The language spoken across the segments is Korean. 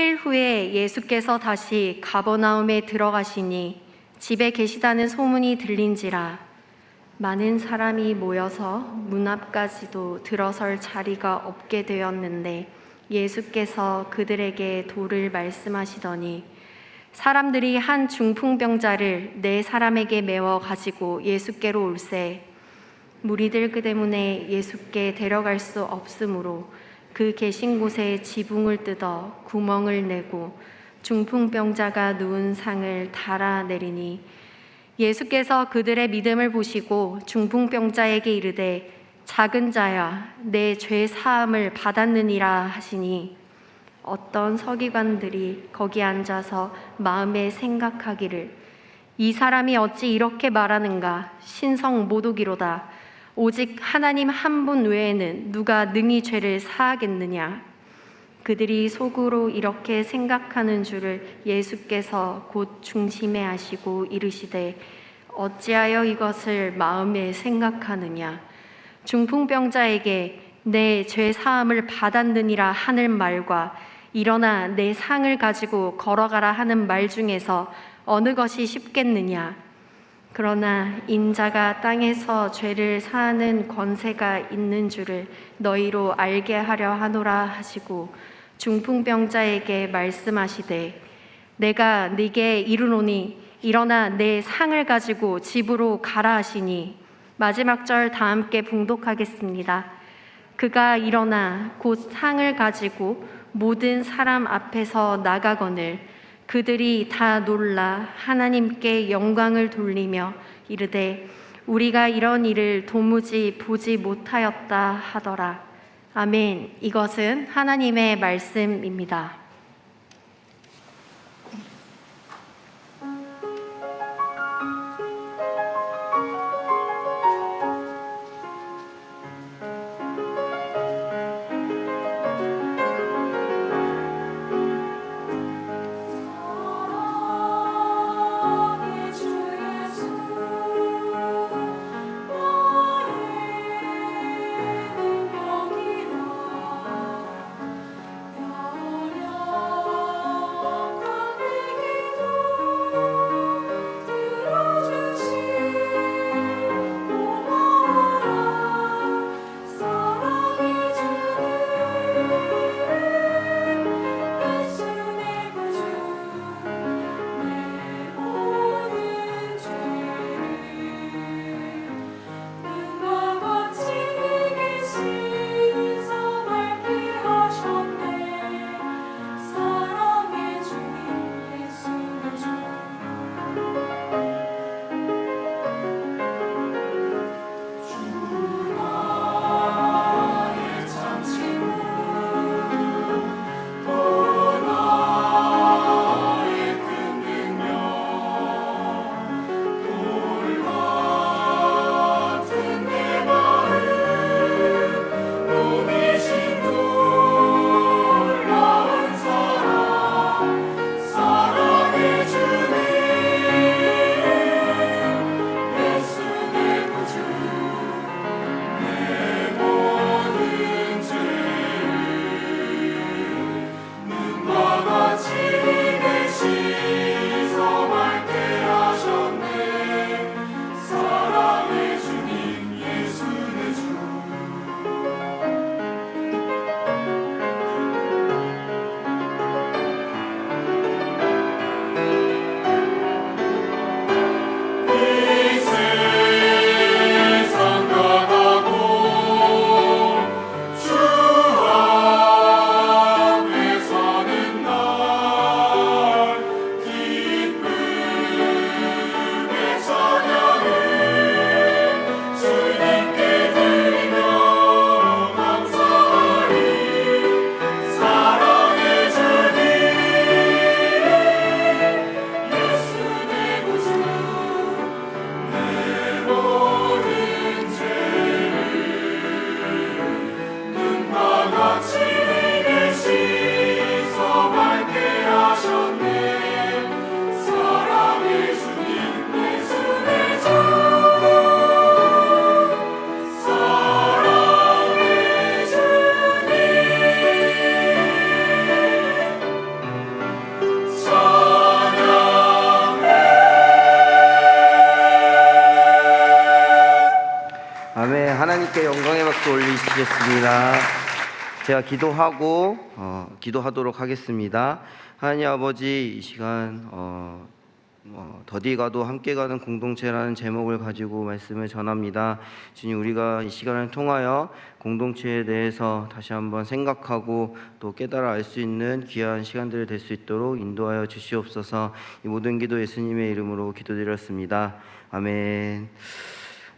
3일 후에 예수께서 다시 가버나움에 들어가시니 집에 계시다는 소문이 들린지라 많은 사람이 모여서 문 앞까지도 들어설 자리가 없게 되었는데 예수께서 그들에게 도를 말씀하시더니 사람들이 한 중풍병자를 4사람에게 메워 가지고 예수께로 올세 무리들 그 때문에 예수께 데려갈 수 없으므로 그 계신 곳에 지붕을 뜯어 구멍을 내고 중풍병자가 누운 상을 달아내리니 예수께서 그들의 믿음을 보시고 중풍병자에게 이르되 작은 자야 내 죄 사함을 받았느니라 하시니 어떤 서기관들이 거기 앉아서 마음에 생각하기를 이 사람이 어찌 이렇게 말하는가 신성 모독이로다 오직 하나님 한 분 외에는 누가 능히 죄를 사하겠느냐. 그들이 속으로 이렇게 생각하는 줄을 예수께서 곧 중심에 아시고 이르시되 어찌하여 이것을 마음에 생각하느냐. 중풍병자에게 내 죄 사함을 받았느니라 하는 말과 일어나 내 상을 가지고 걸어가라 하는 말 중에서 어느 것이 쉽겠느냐. 그러나 인자가 땅에서 죄를 사하는 권세가 있는 줄을 너희로 알게 하려 하노라 하시고 중풍병자에게 말씀하시되 내가 네게 이르노니 일어나 내 상을 가지고 집으로 가라 하시니 마지막 절 다 함께 봉독하겠습니다. 그가 일어나 곧 상을 가지고 모든 사람 앞에서 나가거늘 그들이 다 놀라 하나님께 영광을 돌리며 이르되 우리가 이런 일을 도무지 보지 못하였다 하더라. 아멘. 이것은 하나님의 말씀입니다. 능력이라 말씀 올리시겠습니다. 제가 기도하도록 하겠습니다. 하나님 아버지, 이 시간 더디 가도 함께 가는 공동체라는 제목을 가지고 말씀을 전합니다. 주님, 우리가 이 시간을 통하여 공동체에 대해서 다시 한번 생각하고 또 깨달아 알 수 있는 귀한 시간들이 될 수 있도록 인도하여 주시옵소서. 이 모든 기도 예수님의 이름으로 기도드렸습니다. 아멘.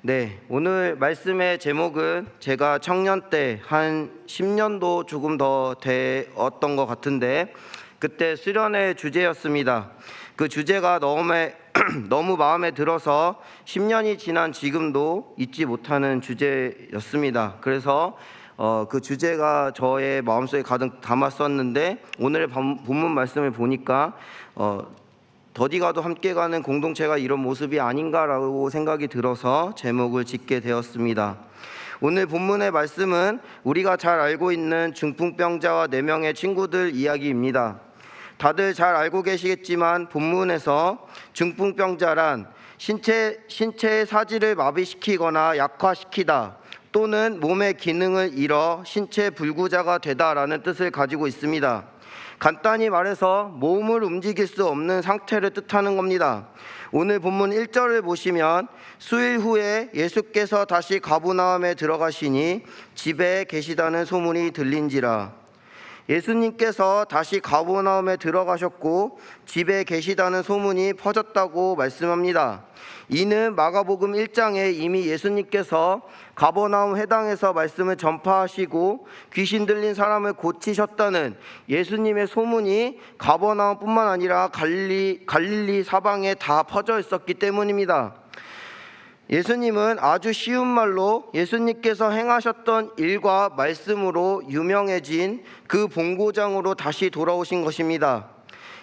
네, 오늘 말씀의 제목은 제가 청년 때 한 10년도 조금 더 되었던 것 같은데 그때 수련의 주제였습니다. 그 주제가 너무 마음에 들어서 10년이 지난 지금도 잊지 못하는 주제였습니다. 그래서 그 주제가 저의 마음속에 가득 담았었는데 오늘의 본문 말씀을 보니까 더디 가도 함께 가는 공동체가 이런 모습이 아닌가라고 생각이 들어서 제목을 짓게 되었습니다. 오늘 본문의 말씀은 우리가 잘 알고 있는 중풍병자와 4명의 친구들 이야기입니다. 다들 잘 알고 계시겠지만 본문에서 중풍병자란 신체의 사지를 마비시키거나 약화시키다 또는 몸의 기능을 잃어 신체 불구자가 되다라는 뜻을 가지고 있습니다. 간단히 말해서 몸을 움직일 수 없는 상태를 뜻하는 겁니다. 오늘 본문 1절을 보시면 수일 후에 예수께서 다시 가버나움에 들어가시니 집에 계시다는 소문이 들린지라. 예수님께서 다시 가버나움에 들어가셨고 집에 계시다는 소문이 퍼졌다고 말씀합니다. 이는 마가복음 1장에 이미 예수님께서 가버나움 회당에서 말씀을 전파하시고 귀신 들린 사람을 고치셨다는 예수님의 소문이 가버나움뿐만 아니라 갈릴리 사방에 다 퍼져 있었기 때문입니다. 예수님은 아주 쉬운 말로 예수님께서 행하셨던 일과 말씀으로 유명해진 그 본고장으로 다시 돌아오신 것입니다.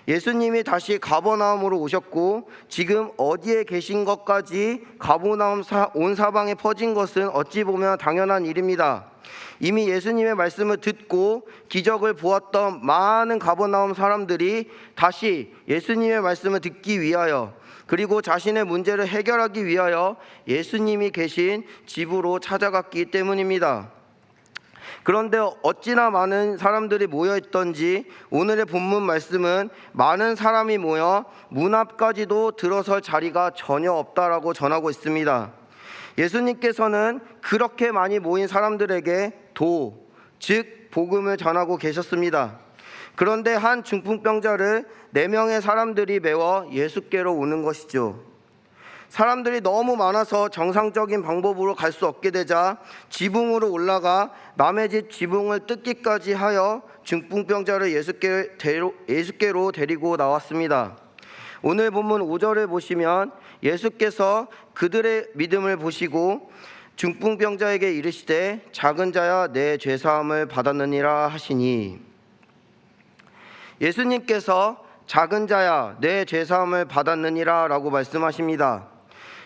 예수님이 다시 가버나움으로 오셨고 지금 어디에 계신 것까지 가버나움 온 사방에 퍼진 것은 어찌 보면 당연한 일입니다. 이미 예수님의 말씀을 듣고 기적을 보았던 많은 가버나움 사람들이 다시 예수님의 말씀을 듣기 위하여 그리고 자신의 문제를 해결하기 위하여 예수님이 계신 집으로 찾아갔기 때문입니다. 그런데 어찌나 많은 사람들이 모여있던지 오늘의 본문 말씀은 많은 사람이 모여 문 앞까지도 들어설 자리가 전혀 없다라고 전하고 있습니다. 예수님께서는 그렇게 많이 모인 사람들에게 즉 복음을 전하고 계셨습니다. 그런데 한 중풍병자를 4명의 사람들이 메워 예수께로 오는 것이죠. 사람들이 너무 많아서 정상적인 방법으로 갈 수 없게 되자 지붕으로 올라가 남의 집 지붕을 뜯기까지 하여 중풍병자를 예수께로 데리고 나왔습니다. 오늘 본문 5절을 보시면 예수께서 그들의 믿음을 보시고 중풍병자에게 이르시되 작은 자야 내 죄사함을 받았느니라 하시니, 예수님께서 작은 자야 내 죄사함을 받았느니라 라고 말씀하십니다.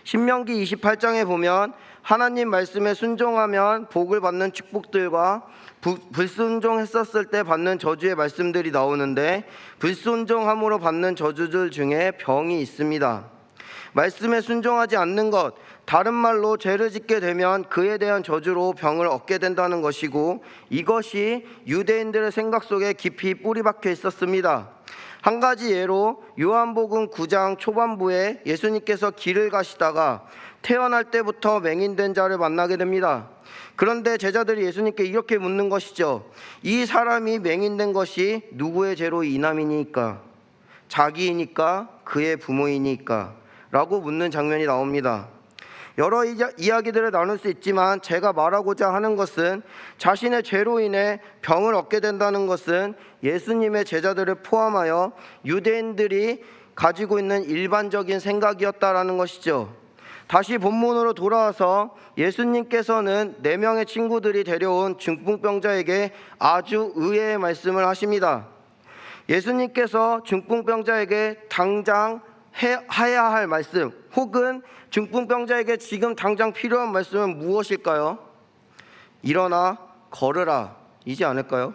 신명기 28장에 보면 하나님 말씀에 순종하면 복을 받는 축복들과 불순종했었을 때 받는 저주의 말씀들이 나오는데 불순종함으로 받는 저주들 중에 병이 있습니다. 말씀에 순종하지 않는 것, 다른 말로 죄를 짓게 되면 그에 대한 저주로 병을 얻게 된다는 것이고, 이것이 유대인들의 생각 속에 깊이 뿌리 박혀 있었습니다. 한 가지 예로 요한복음 9장 초반부에 예수님께서 길을 가시다가 태어날 때부터 맹인된 자를 만나게 됩니다. 그런데 제자들이 예수님께 이렇게 묻는 것이죠. 이 사람이 맹인된 것이 누구의 죄로 인함이니까? 자기이니까? 그의 부모이니까? 라고 묻는 장면이 나옵니다. 여러 이야기들을 나눌 수 있지만 제가 말하고자 하는 것은 자신의 죄로 인해 병을 얻게 된다는 것은 예수님의 제자들을 포함하여 유대인들이 가지고 있는 일반적인 생각이었다라는 것이죠. 다시 본문으로 돌아와서 예수님께서는 4명의 친구들이 데려온 중풍병자에게 아주 의외의 말씀을 하십니다. 예수님께서 중풍병자에게 당장 해야 할 말씀, 혹은 중풍병자에게 지금 당장 필요한 말씀은 무엇일까요? 일어나 걸으라 이지 않을까요?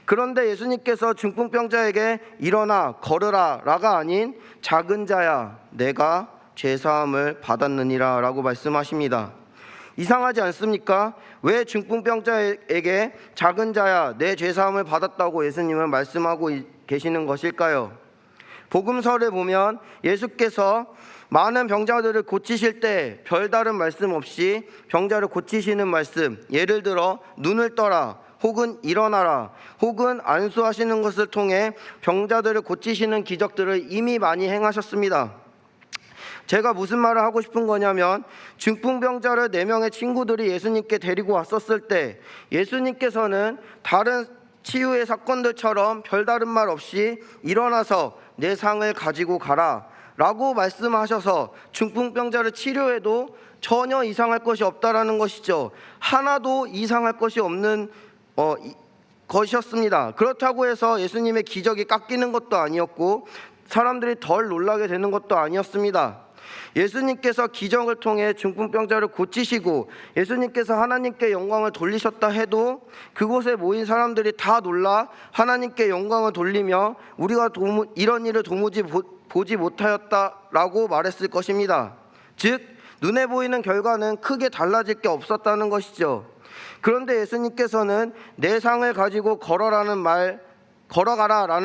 그런데 예수님께서 중풍병자에게 일어나 걸으라 라가 아닌 작은 자야 내가 죄사함을 받았느니라 라고 말씀하십니다. 이상하지 않습니까? 왜 중풍병자에게 작은 자야 내 죄사함을 받았다고 예수님은 말씀하고 계시는 것일까요? 복음서를 보면 예수께서 많은 병자들을 고치실 때 별다른 말씀 없이 병자를 고치시는 말씀, 예를 들어 눈을 떠라, 혹은 일어나라, 혹은 안수하시는 것을 통해 병자들을 고치시는 기적들을 이미 많이 행하셨습니다. 제가 무슨 말을 하고 싶은 거냐면 중풍병자를 4명의 친구들이 예수님께 데리고 왔었을 때 예수님께서는 다른 치유의 사건들처럼 별다른 말 없이 일어나서 내 상을 가지고 가라 라고 말씀하셔서 중풍병자를 치료해도 전혀 이상할 것이 없다라는 것이죠. 하나도 이상할 것이 없는 것이었습니다. 그렇다고 해서 예수님의 기적이 깎이는 것도 아니었고 사람들이 덜 놀라게 되는 것도 아니었습니다. 예수님께서 기적을 통해 중풍병자를 고치시고 예수님께서 하나님께 영광을 돌리셨다 해도 그곳에 모인 사람들이 다 놀라 하나님께 영광을 돌리며 우리가 이런 일을 도무지 보지 못하였다라고 말했을 것입니다. 즉 눈에 보이는 결과는 크게 달라질 게 없었다는 것이죠. 그런데 예수님께서는 내 상을 가지고 걸어가라라는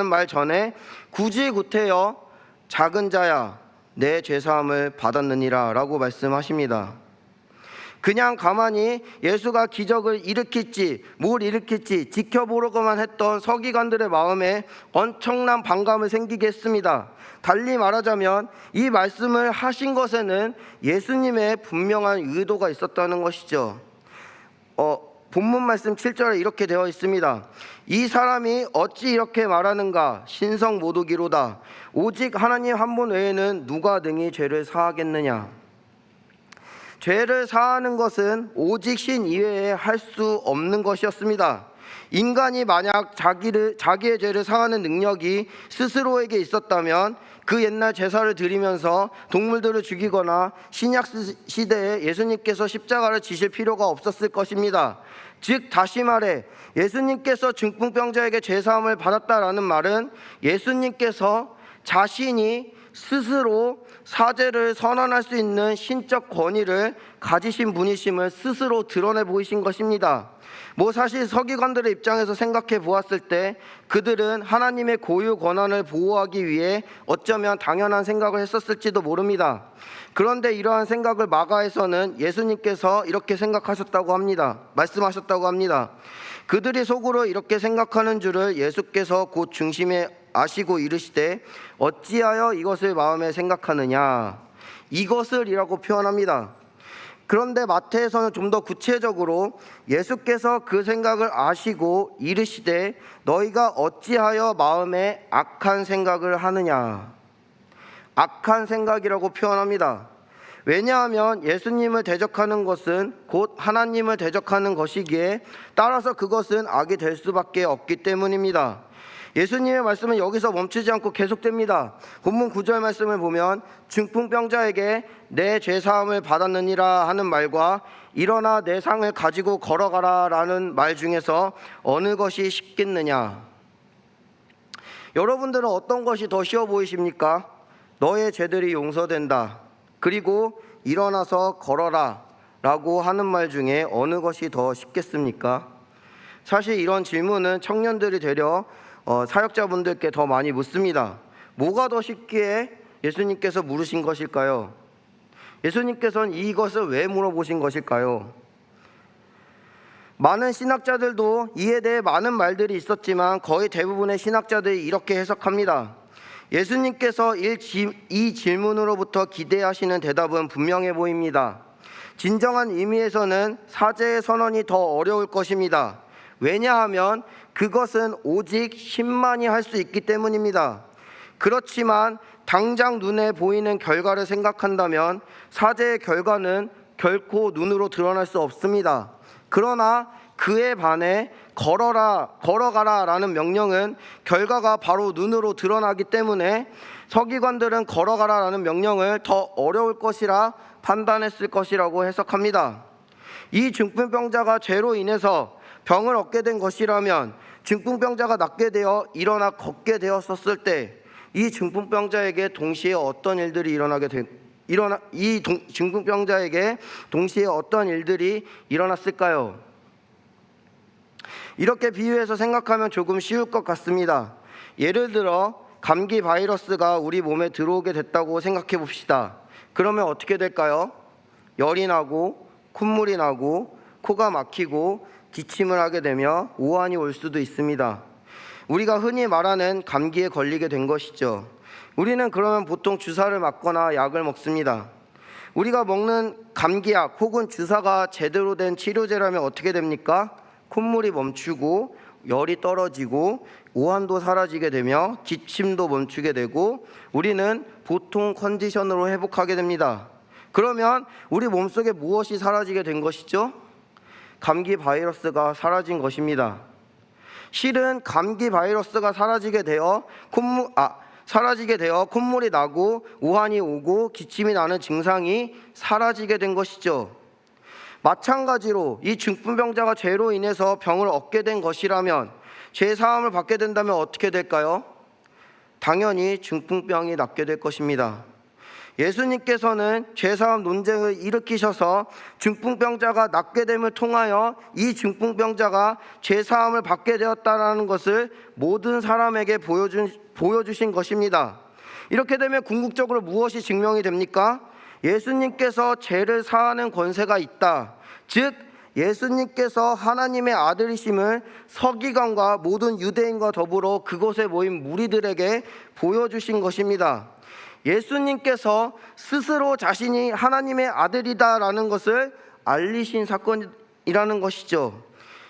말 전에 굳이 구태여 작은 자야 내 죄사함을 받았느니라 라고 말씀하십니다. 그냥 가만히 예수가 기적을 일으킬지 뭘 일으킬지 지켜보려고만 했던 서기관들의 마음에 엄청난 반감을 생기게 했습니다. 달리 말하자면 이 말씀을 하신 것에는 예수님의 분명한 의도가 있었다는 것이죠. 본문 말씀 7절에 이렇게 되어 있습니다. 이 사람이 어찌 이렇게 말하는가? 신성 모독이로다. 오직 하나님 한 분 외에는 누가 능히 죄를 사하겠느냐? 죄를 사하는 것은 오직 신 이외에 할 수 없는 것이었습니다. 인간이 만약 자기의 죄를 사하는 능력이 스스로에게 있었다면 그 옛날 제사를 드리면서 동물들을 죽이거나 신약 시대에 예수님께서 십자가를 지실 필요가 없었을 것입니다. 즉 다시 말해 예수님께서 중풍병자에게 죄사함을 받았다라는 말은 예수님께서 자신이 스스로 사죄를 선언할 수 있는 신적 권위를 가지신 분이심을 스스로 드러내 보이신 것입니다. 사실 서기관들의 입장에서 생각해 보았을 때 그들은 하나님의 고유 권한을 보호하기 위해 어쩌면 당연한 생각을 했었을지도 모릅니다. 그런데 이러한 생각을 마가에서는 예수님께서 이렇게 생각하셨다고 합니다. 말씀하셨다고 합니다. 그들이 속으로 이렇게 생각하는 줄을 예수께서 곧 중심에 아시고 이르시되 어찌하여 이것을 마음에 생각하느냐? 이것을이라고 표현합니다. 그런데 마태에서는 좀 더 구체적으로 예수께서 그 생각을 아시고 이르시되 너희가 어찌하여 마음에 악한 생각을 하느냐? 악한 생각이라고 표현합니다. 왜냐하면 예수님을 대적하는 것은 곧 하나님을 대적하는 것이기에 따라서 그것은 악이 될 수밖에 없기 때문입니다. 예수님의 말씀은 여기서 멈추지 않고 계속됩니다. 본문 9절 말씀을 보면 중풍병자에게 내 죄사함을 받았느니라 하는 말과 일어나 내 상을 가지고 걸어가라 라는 말 중에서 어느 것이 쉽겠느냐? 여러분들은 어떤 것이 더 쉬워 보이십니까? 너의 죄들이 용서된다. 그리고 일어나서 걸어라 라고 하는 말 중에 어느 것이 더 쉽겠습니까? 사실 이런 질문은 청년들이 되려 사역자분들께 더 많이 묻습니다. 뭐가 더 쉽기에 예수님께서 물으신 것일까요? 예수님께서는 이것을 왜 물어보신 것일까요? 많은 신학자들도 이에 대해 많은 말들이 있었지만 거의 대부분의 신학자들이 이렇게 해석합니다. 예수님께서 이 질문으로부터 기대하시는 대답은 분명해 보입니다. 진정한 의미에서는 사죄의 선언이 더 어려울 것입니다. 왜냐하면 그것은 오직 신만이 할 수 있기 때문입니다. 그렇지만 당장 눈에 보이는 결과를 생각한다면 사죄의 결과는 결코 눈으로 드러날 수 없습니다. 그러나 그에 반해 걸어가라 라는 명령은 결과가 바로 눈으로 드러나기 때문에 서기관들은 걸어가라 라는 명령을 더 어려울 것이라 판단했을 것이라고 해석합니다. 이 중풍병자가 죄로 인해서 병을 얻게 된 것이라면 중풍병자가 낫게 되어 일어나 걷게 되었었을 때 이 중풍병자에게 동시에 어떤 일들이 일어나게 중풍병자에게 동시에 어떤 일들이 일어났을까요? 이렇게 비유해서 생각하면 조금 쉬울 것 같습니다. 예를 들어 감기 바이러스가 우리 몸에 들어오게 됐다고 생각해 봅시다. 그러면 어떻게 될까요? 열이 나고 콧물이 나고 코가 막히고 기침을 하게 되며 오한이 올 수도 있습니다. 우리가 흔히 말하는 감기에 걸리게 된 것이죠. 우리는 그러면 보통 주사를 맞거나 약을 먹습니다. 우리가 먹는 감기약 혹은 주사가 제대로 된 치료제라면 어떻게 됩니까? 콧물이 멈추고 열이 떨어지고 오한도 사라지게 되며 기침도 멈추게 되고 우리는 보통 컨디션으로 회복하게 됩니다. 그러면 우리 몸속에 무엇이 사라지게 된 것이죠? 감기 바이러스가 사라진 것입니다. 실은 감기 바이러스가 사라지게 되어 콧물이 나고 오한이 오고 기침이 나는 증상이 사라지게 된 것이죠. 마찬가지로 이 중풍병자가 죄로 인해서 병을 얻게 된 것이라면, 죄 사함을 받게 된다면 어떻게 될까요? 당연히 중풍병이 낫게 될 것입니다. 예수님께서는 죄사함 논쟁을 일으키셔서 중풍병자가 낫게 됨을 통하여 이 중풍병자가 죄사함을 받게 되었다는 것을 모든 사람에게 보여주신 것입니다. 이렇게 되면 궁극적으로 무엇이 증명이 됩니까? 예수님께서 죄를 사하는 권세가 있다. 즉 예수님께서 하나님의 아들이심을 서기관과 모든 유대인과 더불어 그곳에 모인 무리들에게 보여주신 것입니다. 예수님께서 스스로 자신이 하나님의 아들이다라는 것을 알리신 사건이라는 것이죠.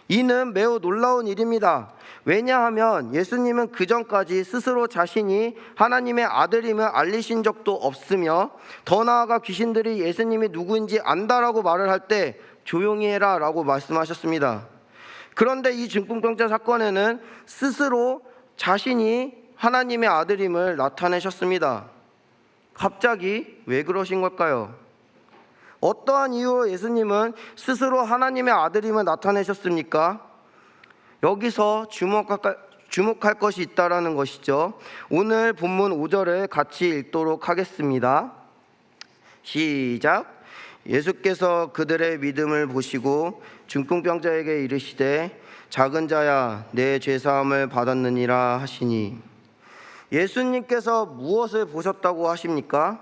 이는 매우 놀라운 일입니다. 왜냐하면 예수님은 그전까지 스스로 자신이 하나님의 아들임을 알리신 적도 없으며, 더 나아가 귀신들이 예수님이 누구인지 안다라고 말을 할 때 조용히 해라 라고 말씀하셨습니다. 그런데 이 중풍병자 사건에는 스스로 자신이 하나님의 아들임을 나타내셨습니다. 갑자기 왜 그러신 걸까요? 어떠한 이유로 예수님은 스스로 하나님의 아들임을 나타내셨습니까? 여기서 주목할 것이 있다라는 것이죠. 오늘 본문 5절을 같이 읽도록 하겠습니다. 시작. 예수께서 그들의 믿음을 보시고 중풍병자에게 이르시되 작은 자야 내 죄사함을 받았느니라 하시니. 예수님께서 무엇을 보셨다고 하십니까?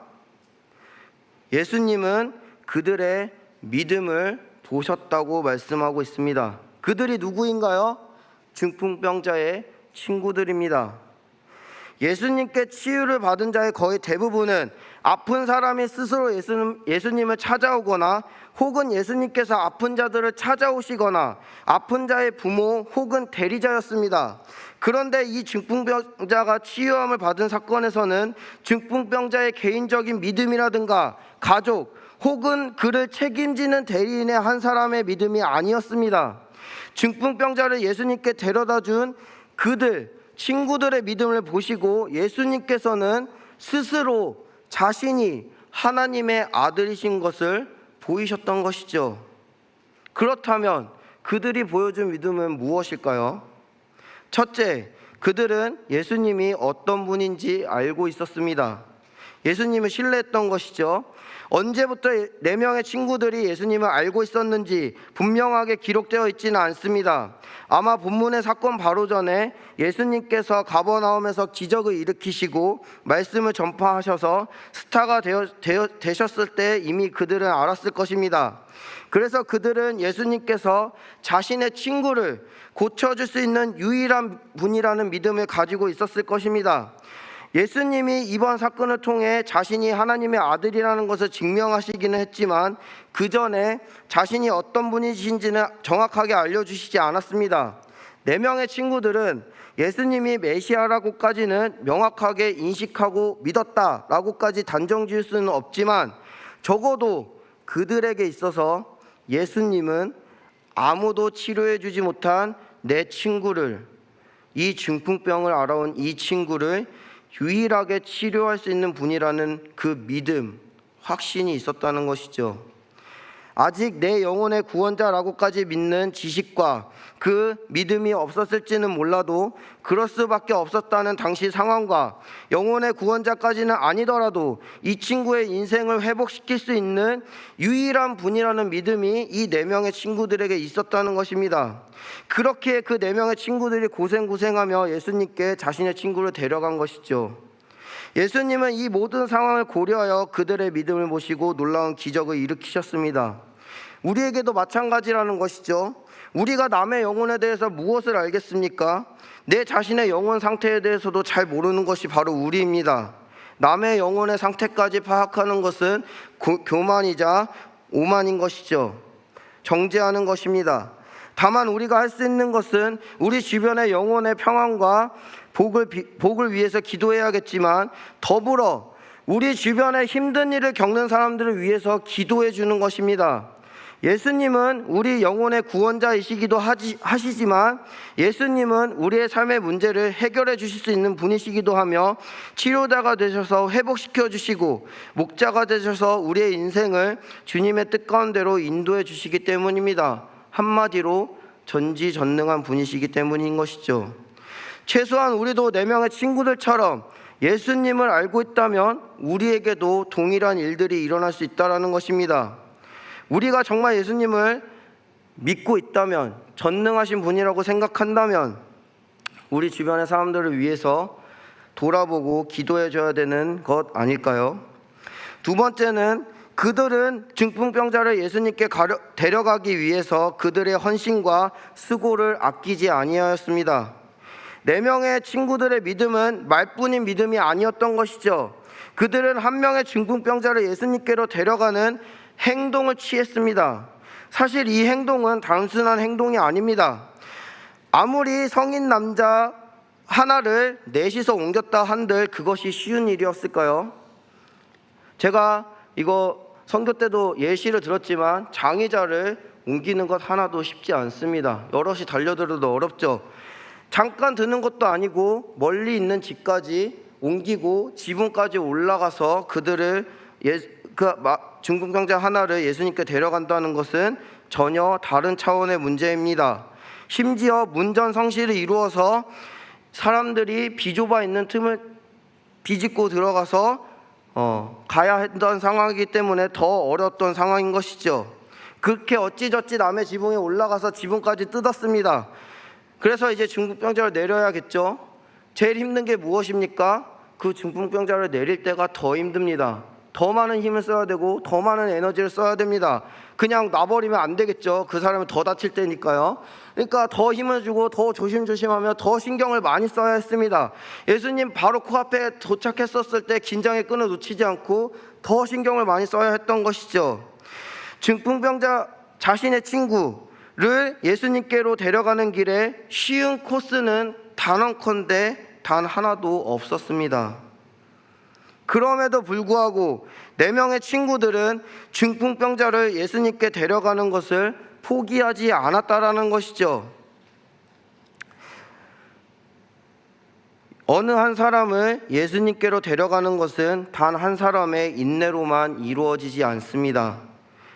예수님은 그들의 믿음을 보셨다고 말씀하고 있습니다. 그들이 누구인가요? 중풍병자의 친구들입니다. 예수님께 치유를 받은 자의 거의 대부분은 아픈 사람이 스스로 예수님을 찾아오거나, 혹은 예수님께서 아픈 자들을 찾아오시거나 아픈 자의 부모 혹은 대리자였습니다. 그런데 이 중풍병자가 치유함을 받은 사건에서는 중풍병자의 개인적인 믿음이라든가 가족 혹은 그를 책임지는 대리인의 한 사람의 믿음이 아니었습니다. 중풍병자를 예수님께 데려다 준 그들 친구들의 믿음을 보시고 예수님께서는 스스로 자신이 하나님의 아들이신 것을 보이셨던 것이죠. 그렇다면 그들이 보여준 믿음은 무엇일까요? 첫째, 그들은 예수님이 어떤 분인지 알고 있었습니다. 예수님을 신뢰했던 것이죠. 언제부터 4명의 친구들이 예수님을 알고 있었는지 분명하게 기록되어 있지는 않습니다. 아마 본문의 사건 바로 전에 예수님께서 가버나움에서 기적을 일으키시고 말씀을 전파하셔서 스타가 되셨을 때 이미 그들은 알았을 것입니다. 그래서 그들은 예수님께서 자신의 친구를 고쳐줄 수 있는 유일한 분이라는 믿음을 가지고 있었을 것입니다. 예수님이 이번 사건을 통해 자신이 하나님의 아들이라는 것을 증명하시기는 했지만 그 전에 자신이 어떤 분이신지는 정확하게 알려주시지 않았습니다. 4명의 친구들은 예수님이 메시아라고까지는 명확하게 인식하고 믿었다라고까지 단정 지을 수는 없지만, 적어도 그들에게 있어서 예수님은 아무도 치료해 주지 못한 내 친구를, 이 중풍병을 알아온 이 친구를 유일하게 치료할 수 있는 분이라는 그 믿음, 확신이 있었다는 것이죠. 아직 내 영혼의 구원자라고까지 믿는 지식과 그 믿음이 없었을지는 몰라도 그럴 수밖에 없었다는 당시 상황과 영혼의 구원자까지는 아니더라도 이 친구의 인생을 회복시킬 수 있는 유일한 분이라는 믿음이 이 4명의 친구들에게 있었다는 것입니다. 그렇게 그 4명의 친구들이 고생하며 예수님께 자신의 친구를 데려간 것이죠. 예수님은 이 모든 상황을 고려하여 그들의 믿음을 보시고 놀라운 기적을 일으키셨습니다. 우리에게도 마찬가지라는 것이죠. 우리가 남의 영혼에 대해서 무엇을 알겠습니까? 내 자신의 영혼 상태에 대해서도 잘 모르는 것이 바로 우리입니다. 남의 영혼의 상태까지 파악하는 것은 교만이자 오만인 것이죠. 정죄하는 것입니다. 다만 우리가 할 수 있는 것은 우리 주변의 영혼의 평안과 복을 위해서 기도해야겠지만, 더불어 우리 주변에 힘든 일을 겪는 사람들을 위해서 기도해 주는 것입니다. 예수님은 우리 영혼의 구원자이시기도 하시지만, 예수님은 우리의 삶의 문제를 해결해 주실 수 있는 분이시기도 하며, 치료자가 되셔서 회복시켜 주시고 목자가 되셔서 우리의 인생을 주님의 뜻 가운데로 인도해 주시기 때문입니다. 한마디로 전지전능한 분이시기 때문인 것이죠. 최소한 우리도 4명의 친구들처럼 예수님을 알고 있다면 우리에게도 동일한 일들이 일어날 수 있다는 것입니다. 우리가 정말 예수님을 믿고 있다면, 전능하신 분이라고 생각한다면 우리 주변의 사람들을 위해서 돌아보고 기도해 줘야 되는 것 아닐까요? 두 번째는, 그들은 중풍병자를 예수님께 데려가기 위해서 그들의 헌신과 수고를 아끼지 아니하였습니다. 4명의 친구들의 믿음은 말뿐인 믿음이 아니었던 것이죠. 그들은 한 명의 중풍병자를 예수님께로 데려가는 행동을 취했습니다. 사실 이 행동은 단순한 행동이 아닙니다. 아무리 성인 남자 하나를 넷이서 옮겼다 한들 그것이 쉬운 일이었을까요? 제가 이거 선교 때도 예시를 들었지만 장의자를 옮기는 것 하나도 쉽지 않습니다. 여럿이 달려들어도 어렵죠. 잠깐 드는 것도 아니고 멀리 있는 집까지 옮기고 지붕까지 올라가서 그들을 중풍병자 하나를 예수님께 데려간다는 것은 전혀 다른 차원의 문제입니다. 심지어 문전성시를 이루어서 사람들이 비좁아 있는 틈을 비집고 들어가서 가야 했던 상황이기 때문에 더 어려웠던 상황인 것이죠. 그렇게 어찌저찌 남의 지붕에 올라가서 지붕까지 뜯었습니다. 그래서 이제 중풍병자를 내려야겠죠. 제일 힘든 게 무엇입니까? 그 중풍병자를 내릴 때가 더 힘듭니다. 더 많은 힘을 써야 되고 더 많은 에너지를 써야 됩니다. 그냥 놔버리면 안 되겠죠. 그 사람은 더 다칠 때니까요. 그러니까 더 힘을 주고 더 조심조심하며 더 신경을 많이 써야 했습니다. 예수님 바로 코앞에 도착했었을 때 긴장의 끈을 놓치지 않고 더 신경을 많이 써야 했던 것이죠. 중풍병자 자신의 친구를 예수님께로 데려가는 길에 쉬운 코스는 단언컨대 단 하나도 없었습니다. 그럼에도 불구하고 4명의 친구들은 중풍병자를 예수님께 데려가는 것을 포기하지 않았다라는 것이죠. 어느 한 사람을 예수님께로 데려가는 것은 단 한 사람의 인내로만 이루어지지 않습니다.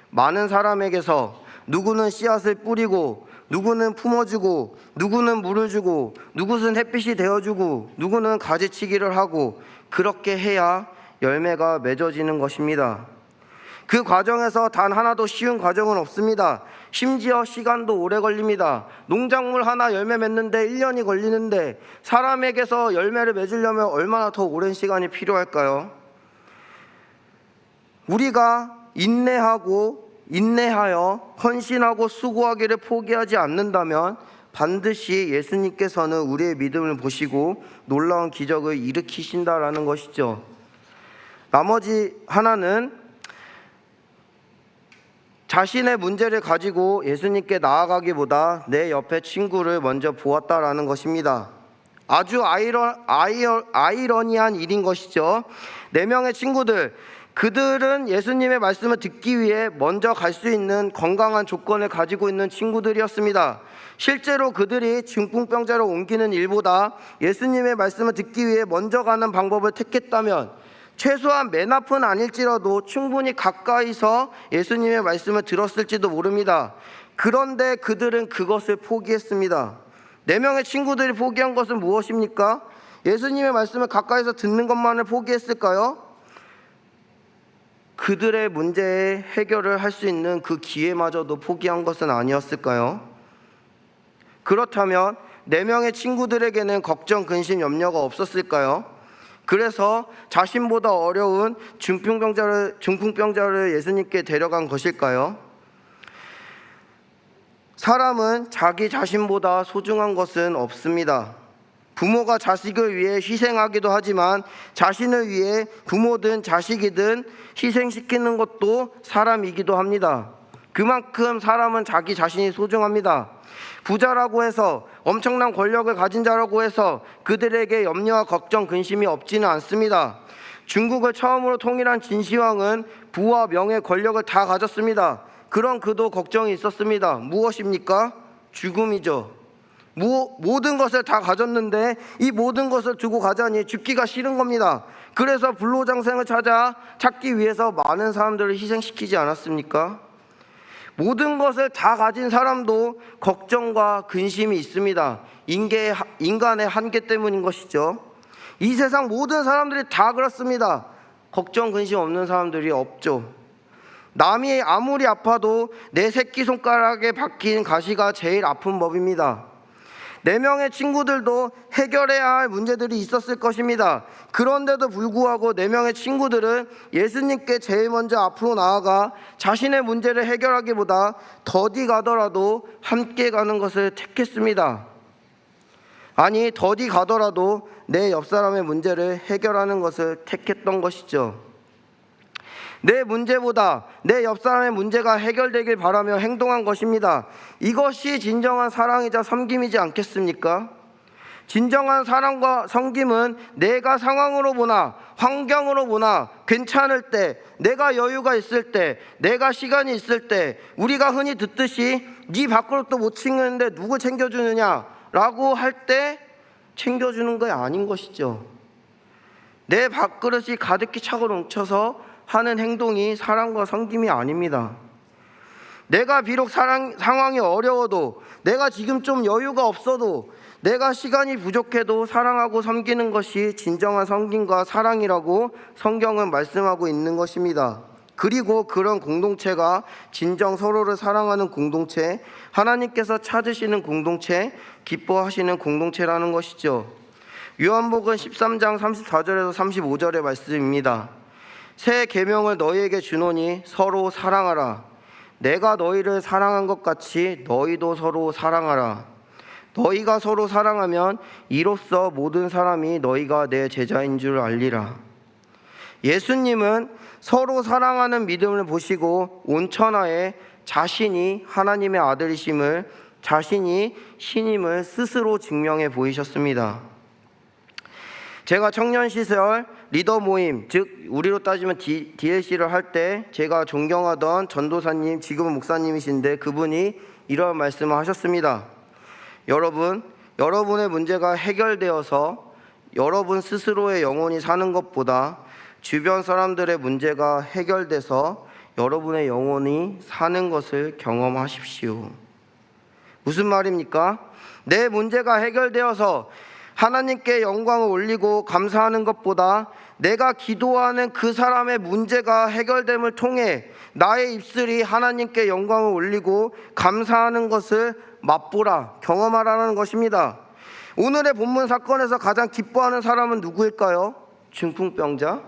많은 사람에게서 누구는 씨앗을 뿌리고, 누구는 품어주고, 누구는 물을 주고, 누구는 햇빛이 되어주고, 누구는 가지치기를 하고, 그렇게 해야 열매가 맺어지는 것입니다. 그 과정에서 단 하나도 쉬운 과정은 없습니다. 심지어 시간도 오래 걸립니다. 농작물 하나 열매 맺는데 1년이 걸리는데 사람에게서 열매를 맺으려면 얼마나 더 오랜 시간이 필요할까요? 우리가 인내하여 헌신하고 수고하기를 포기하지 않는다면 반드시 예수님께서는 우리의 믿음을 보시고 놀라운 기적을 일으키신다라는 것이죠. 나머지 하나는 자신의 문제를 가지고 예수님께 나아가기보다 내 옆에 친구를 먼저 보았다라는 것입니다. 아주 아이러니한 일인 것이죠. 4명의 친구들, 그들은 예수님의 말씀을 듣기 위해 먼저 갈 수 있는 건강한 조건을 가지고 있는 친구들이었습니다. 실제로 그들이 중풍병자를 옮기는 일보다 예수님의 말씀을 듣기 위해 먼저 가는 방법을 택했다면 최소한 맨 앞은 아닐지라도 충분히 가까이서 예수님의 말씀을 들었을지도 모릅니다. 그런데 그들은 그것을 포기했습니다. 4명의 친구들이 포기한 것은 무엇입니까? 예수님의 말씀을 가까이서 듣는 것만을 포기했을까요? 그들의 문제의 해결을 할 수 있는 그 기회마저도 포기한 것은 아니었을까요? 그렇다면 4명의 친구들에게는 걱정, 근심, 염려가 없었을까요? 그래서 자신보다 어려운 중풍병자를 예수님께 데려간 것일까요? 사람은 자기 자신보다 소중한 것은 없습니다. 부모가 자식을 위해 희생하기도 하지만 자신을 위해 부모든 자식이든 희생시키는 것도 사람이기도 합니다. 그만큼 사람은 자기 자신이 소중합니다. 부자라고 해서, 엄청난 권력을 가진 자라고 해서 그들에게 염려와 걱정, 근심이 없지는 않습니다. 중국을 처음으로 통일한 진시황은 부와 명예, 권력을 다 가졌습니다. 그런 그도 걱정이 있었습니다. 무엇입니까? 죽음이죠. 모든 것을 다 가졌는데 이 모든 것을 두고 가자니 죽기가 싫은 겁니다. 그래서 불로장생을 찾기 위해서 많은 사람들을 희생시키지 않았습니까? 모든 것을 다 가진 사람도 걱정과 근심이 있습니다. 인간의 한계 때문인 것이죠. 이 세상 모든 사람들이 다 그렇습니다. 걱정, 근심 없는 사람들이 없죠. 남이 아무리 아파도 내 새끼손가락에 박힌 가시가 제일 아픈 법입니다. 4명의 친구들도 해결해야 할 문제들이 있었을 것입니다. 그런데도 불구하고 4명의 친구들은 예수님께 제일 먼저 앞으로 나아가 자신의 문제를 해결하기보다 더디 가더라도 함께 가는 것을 택했습니다. 아니, 더디 가더라도 내 옆 사람의 문제를 해결하는 것을 택했던 것이죠. 내 문제보다 내 옆 사람의 문제가 해결되길 바라며 행동한 것입니다. 이것이 진정한 사랑이자 섬김이지 않겠습니까? 진정한 사랑과 섬김은 내가 상황으로 보나 환경으로 보나 괜찮을 때, 내가 여유가 있을 때, 내가 시간이 있을 때, 우리가 흔히 듣듯이 네 밥그릇도 못 챙겼는데 누굴 챙겨주느냐라고 할 때 챙겨주는 게 아닌 것이죠. 내 밥그릇이 가득히 차고 넘쳐서 하는 행동이 사랑과 섬김이 아닙니다. 내가 비록 상황이 어려워도, 내가 지금 좀 여유가 없어도, 내가 시간이 부족해도 사랑하고 섬기는 것이 진정한 섬김과 사랑이라고 성경은 말씀하고 있는 것입니다. 그리고 그런 공동체가 진정 서로를 사랑하는 공동체, 하나님께서 찾으시는 공동체, 기뻐하시는 공동체라는 것이죠. 요한복음 13장 34절에서 35절의 말씀입니다. 새 계명을 너희에게 주노니 서로 사랑하라. 내가 너희를 사랑한 것 같이 너희도 서로 사랑하라. 너희가 서로 사랑하면 이로써 모든 사람이 너희가 내 제자인 줄 알리라. 예수님은 서로 사랑하는 믿음을 보시고 온 천하에 자신이 하나님의 아들이심을, 자신이 신임을 스스로 증명해 보이셨습니다. 제가 청년 시절 리더 모임, 즉 우리로 따지면 DLC를 할 때 제가 존경하던 전도사님, 지금은 목사님이신데 그분이 이런 말씀을 하셨습니다. 여러분의 문제가 해결되어서 여러분 스스로의 영혼이 사는 것보다 주변 사람들의 문제가 해결돼서 여러분의 영혼이 사는 것을 경험하십시오. 무슨 말입니까? 내 문제가 해결되어서 하나님께 영광을 올리고 감사하는 것보다 내가 기도하는 그 사람의 문제가 해결됨을 통해 나의 입술이 하나님께 영광을 올리고 감사하는 것을 맛보라, 경험하라는 것입니다. 오늘의 본문 사건에서 가장 기뻐하는 사람은 누구일까요? 중풍병자?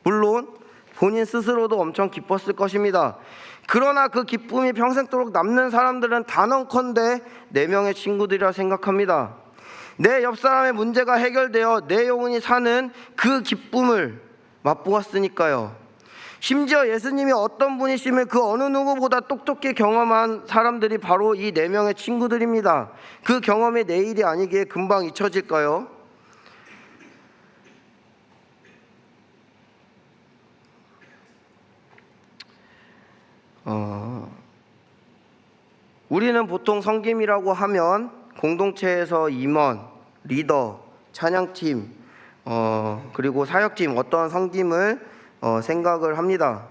물론 본인 스스로도 엄청 기뻤을 것입니다. 그러나 그 기쁨이 평생도록 남는 사람들은 단언컨대 4명의 친구들이라 생각합니다. 내 옆 사람의 문제가 해결되어 내 영혼이 사는 그 기쁨을 맛보았으니까요. 심지어 예수님이 어떤 분이심을 그 어느 누구보다 똑똑히 경험한 사람들이 바로 이 4명의 친구들입니다. 그 경험이 내일이 아니기에 금방 잊혀질까요? 우리는 보통 섬김이라고 하면 공동체에서 임원, 리더, 찬양팀, 그리고 사역팀 어떠한 섬김을 생각을 합니다.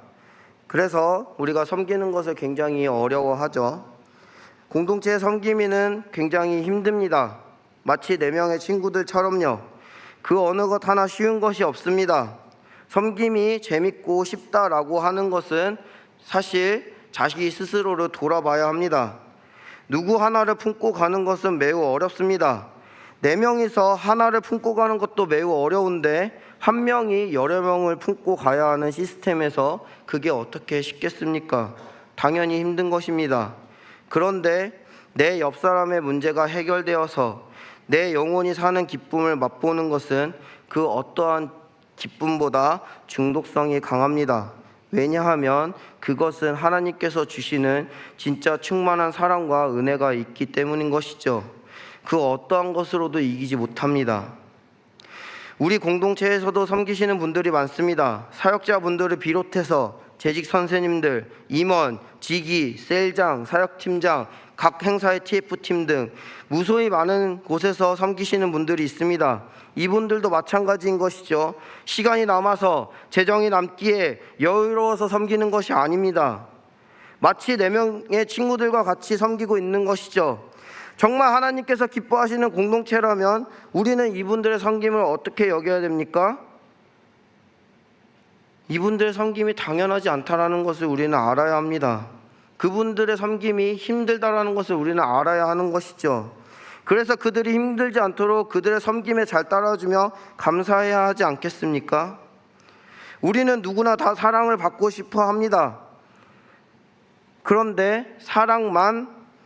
그래서 우리가 섬기는 것을 굉장히 어려워하죠. 공동체의 섬김이는 굉장히 힘듭니다. 마치 4명의 친구들처럼요. 그 어느 것 하나 쉬운 것이 없습니다. 섬김이 재밌고 쉽다라고 하는 것은 사실 자기 스스로를 돌아봐야 합니다. 누구 하나를 품고 가는 것은 매우 어렵습니다. 4명이서 하나를 품고 가는 것도 매우 어려운데 한 명이 여러 명을 품고 가야 하는 시스템에서 그게 어떻게 쉽겠습니까? 당연히 힘든 것입니다. 그런데 내 옆 사람의 문제가 해결되어서 내 영혼이 사는 기쁨을 맛보는 것은 그 어떠한 기쁨보다 중독성이 강합니다. 왜냐하면 그것은 하나님께서 주시는 진짜 충만한 사랑과 은혜가 있기 때문인 것이죠. 그 어떠한 것으로도 이기지 못합니다. 우리 공동체에서도 섬기시는 분들이 많습니다. 사역자분들을 비롯해서 재직 선생님들, 임원, 지기, 셀장, 사역팀장, 각 행사의 TF팀 등 무수히 많은 곳에서 섬기시는 분들이 있습니다. 이분들도 마찬가지인 것이죠. 시간이 남아서 재정이 남기에 여유로워서 섬기는 것이 아닙니다. 마치 4명의 친구들과 같이 섬기고 있는 것이죠. 정말 하나님께서 기뻐하시는 공동체라면 우리는 이분들의 섬김을 어떻게 여겨야 됩니까? 이분들의 섬김이 당연하지 않다라는 것을 우리는 알아야 합니다. 그분들의 섬김이 힘들다라는 것을 우리는 알아야 하는 것이죠. 그래서 그들이 힘들지 않도록 그들의 섬김에 잘 따라주며 감사해야 하지 않겠습니까? 우리는 누구나 다 사랑을 받고 싶어 합니다. 그런데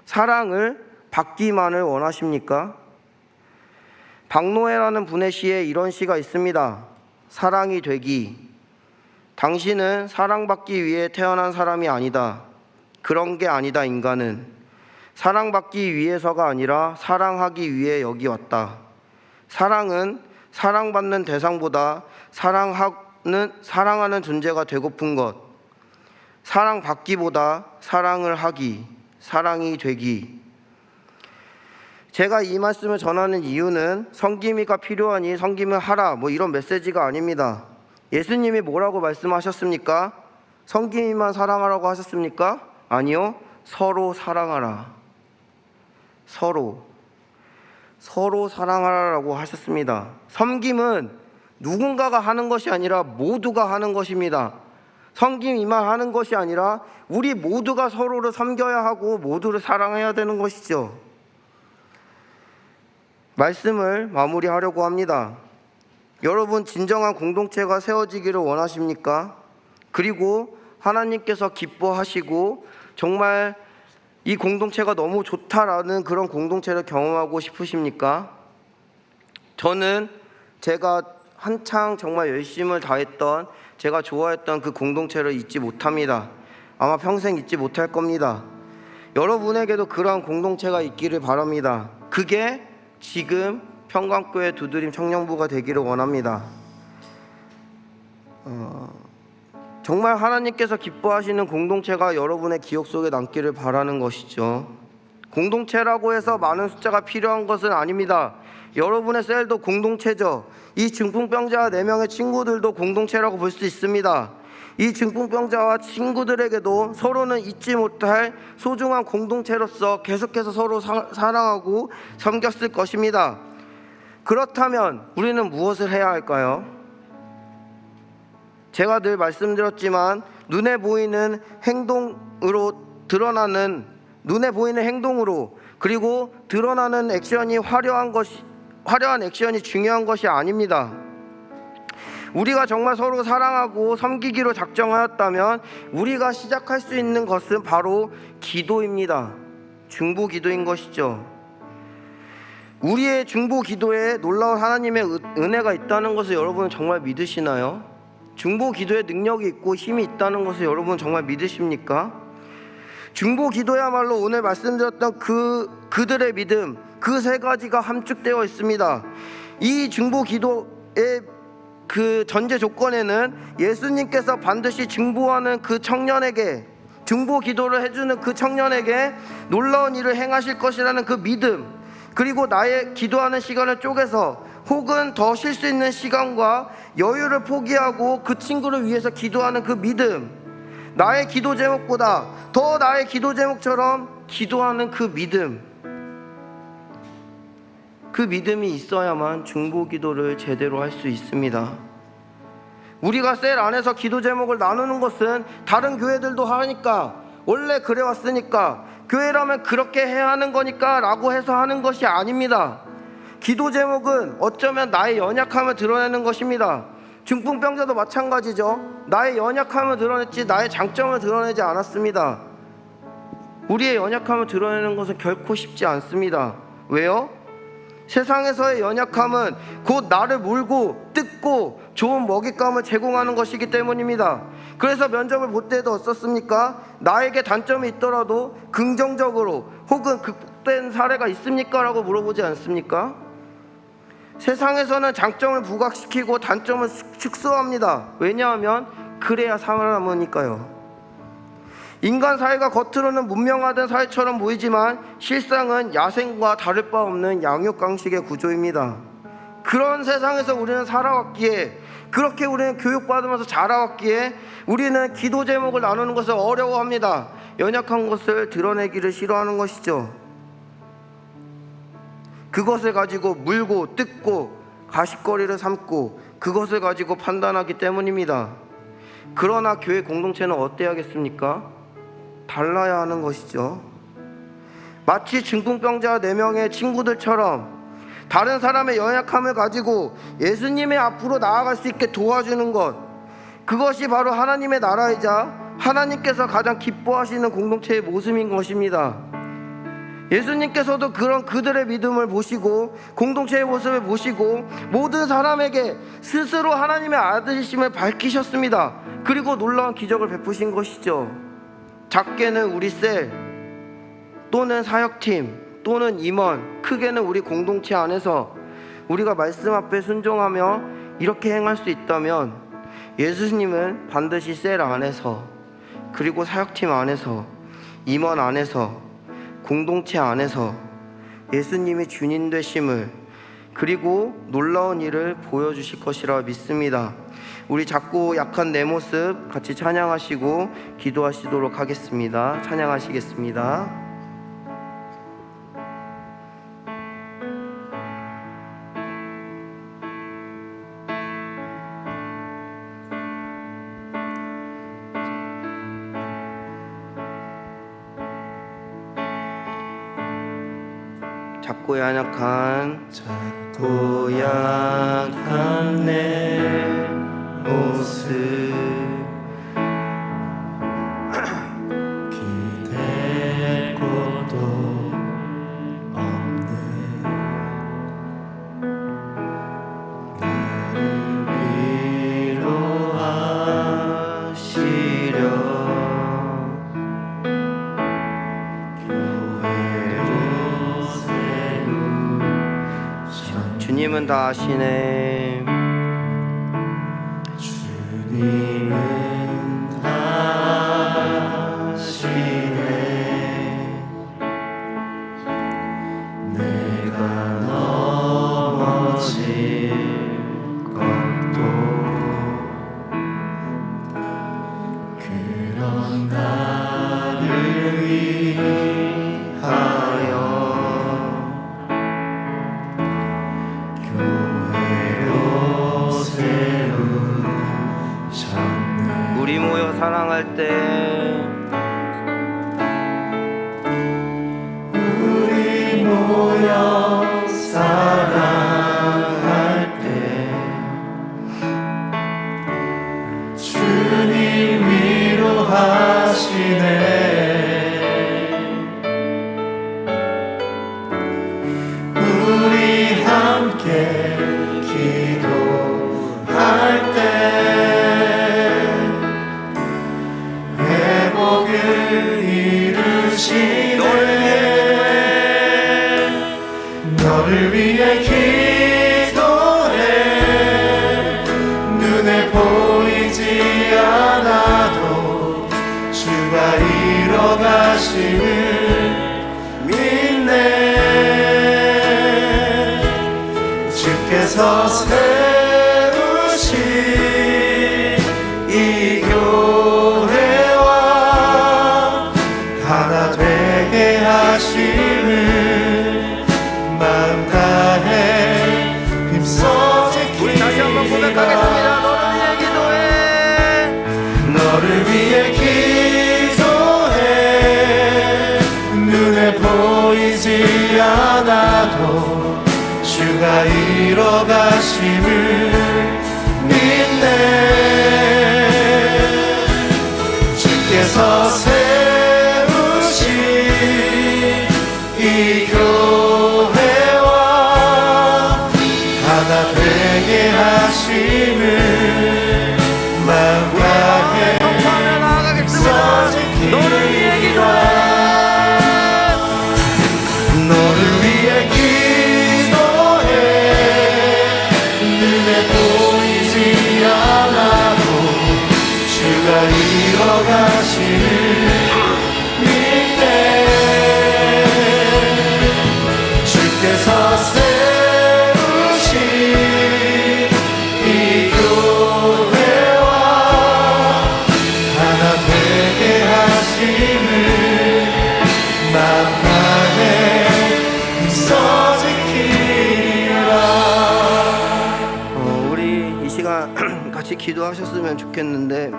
사랑을 받기만을 원하십니까? 박노해라는 분의 시에 이런 시가 있습니다. 사랑이 되기. 당신은 사랑받기 위해 태어난 사람이 아니다. 그런 게 아니다. 인간은 사랑받기 위해서가 아니라 사랑하기 위해 여기 왔다. 사랑은 사랑받는 대상보다 사랑하는 존재가 되고픈 것. 사랑받기보다 사랑을 하기, 사랑이 되기. 제가 이 말씀을 전하는 이유는 섬김이가 필요하니 섬김을 하라 이런 메시지가 아닙니다. 예수님이 뭐라고 말씀하셨습니까? 섬김이만 사랑하라고 하셨습니까? 아니요. 서로 사랑하라. 서로 사랑하라고 하셨습니다. 섬김은 누군가가 하는 것이 아니라 모두가 하는 것입니다. 섬김이만 하는 것이 아니라 우리 모두가 서로를 섬겨야 하고 모두를 사랑해야 되는 것이죠. 말씀을 마무리하려고 합니다. 여러분, 진정한 공동체가 세워지기를 원하십니까? 그리고 하나님께서 기뻐하시고 정말 이 공동체가 너무 좋다라는 그런 공동체를 경험하고 싶으십니까? 저는 제가 한창 정말 열심을 다했던, 제가 좋아했던 그 공동체를 잊지 못합니다. 아마 평생 잊지 못할 겁니다. 여러분에게도 그러한 공동체가 있기를 바랍니다. 그게 지금 평강교회 두드림 청년부가 되기를 원합니다. 정말 하나님께서 기뻐하시는 공동체가 여러분의 기억 속에 남기를 바라는 것이죠. 공동체라고 해서 많은 숫자가 필요한 것은 아닙니다. 여러분의 셀도 공동체죠. 이 중풍병자 4명의 친구들도 공동체라고 볼 수 있습니다. 이 중풍병자와 친구들에게도 서로는 잊지 못할 소중한 공동체로서 계속해서 서로 사랑하고 섬겼을 것입니다. 그렇다면 우리는 무엇을 해야 할까요? 제가 늘 말씀드렸지만 눈에 보이는 행동으로 그리고 드러나는 액션이 화려한 액션이 중요한 것이 아닙니다. 우리가 정말 서로 사랑하고 섬기기로 작정하였다면 우리가 시작할 수 있는 것은 바로 기도입니다. 중보 기도인 것이죠. 우리의 중보 기도에 놀라운 하나님의 은혜가 있다는 것을 여러분은 정말 믿으시나요? 중보 기도에 능력이 있고 힘이 있다는 것을 여러분 정말 믿으십니까? 중보 기도야말로 오늘 말씀드렸던 그들의 믿음, 그 3가지가 함축되어 있습니다. 이 중보 기도의 그 전제 조건에는 예수님께서 반드시 중보 기도를 해주는 그 청년에게 놀라운 일을 행하실 것이라는 그 믿음, 그리고 나의 기도하는 시간을 쪼개서 혹은 더 쉴 수 있는 시간과 여유를 포기하고 그 친구를 위해서 기도하는 그 믿음, 나의 기도 제목보다 더 나의 기도 제목처럼 기도하는 그 믿음, 그 믿음이 있어야만 중보 기도를 제대로 할 수 있습니다. 우리가 셀 안에서 기도 제목을 나누는 것은 다른 교회들도 하니까, 원래 그래 왔으니까, 교회라면 그렇게 해야 하는 거니까 라고 해서 하는 것이 아닙니다. 기도 제목은 어쩌면 나의 연약함을 드러내는 것입니다. 중풍병자도 마찬가지죠. 나의 연약함을 드러냈지 나의 장점을 드러내지 않았습니다. 우리의 연약함을 드러내는 것은 결코 쉽지 않습니다. 왜요? 세상에서의 연약함은 곧 나를 물고 뜯고 좋은 먹잇감을 제공하는 것이기 때문입니다. 그래서 면접을 볼 때도 어떻습니까? 나에게 단점이 있더라도 긍정적으로 혹은 극복된 사례가 있습니까? 라고 물어보지 않습니까? 세상에서는 장점을 부각시키고 단점을 축소합니다. 왜냐하면 그래야 살아남으니까요. 인간 사회가 겉으로는 문명화된 사회처럼 보이지만 실상은 야생과 다를 바 없는 양육강식의 구조입니다. 그런 세상에서 우리는 살아왔기에, 그렇게 우리는 교육받으면서 자라왔기에 우리는 기도 제목을 나누는 것을 어려워합니다. 연약한 것을 드러내기를 싫어하는 것이죠. 그것을 가지고 물고 뜯고 가십거리를 삼고 그것을 가지고 판단하기 때문입니다. 그러나 교회 공동체는 어때야겠습니까? 달라야 하는 것이죠. 마치 중풍병자 4명의 친구들처럼 다른 사람의 연약함을 가지고 예수님의 앞으로 나아갈 수 있게 도와주는 것, 그것이 바로 하나님의 나라이자 하나님께서 가장 기뻐하시는 공동체의 모습인 것입니다. 예수님께서도 그런 그들의 믿음을 보시고 공동체의 모습을 보시고 모든 사람에게 스스로 하나님의 아들이심을 밝히셨습니다. 그리고 놀라운 기적을 베푸신 것이죠. 작게는 우리 셀 또는 사역팀 또는 임원, 크게는 우리 공동체 안에서 우리가 말씀 앞에 순종하며 이렇게 행할 수 있다면 예수님은 반드시 셀 안에서, 그리고 사역팀 안에서, 임원 안에서, 공동체 안에서 예수님이 주님 되심을, 그리고 놀라운 일을 보여주실 것이라 믿습니다. 우리 작고 약한 내 모습 같이 찬양하시고 기도하시도록 하겠습니다. 찬양하시겠습니다. 작고 약한 내 모습 기댈 곳도 없는 나를 위로하시려 교회로 세우셨네. 주님은 다 아시네. 주님은 다 아시네. 내가 넘어질 것도 그런 나를 위하여 교회로 세우셨네. 우리 모여 사랑할 때, 우리 모여 사랑할 때 주님 위로하시네. 우리 함께 기도할 때 주께서 세우신 이 교회와 하나 되게 하심을 마음 다해 힘써 우리 다시 한번 고백하겠습니다. 지키라. 너를 위해 기도해. 눈에 보이지 않아도 주가 이뤄가심을 믿네. 주께서 세우신 이 교회와 하나 되게 하심을 마음 다해 성탄에 나아가겠습니다. 너를 위해 기도해. 너를 위해 기도해. 눈에 보이지 않아도 주가 이뤄가심을 믿네. 주께서 세우신 이 교회와 하나 되게 하심을 마음 다해 힘써 지키라. 우리 이 시간 같이 기도하셨으면 좋겠는데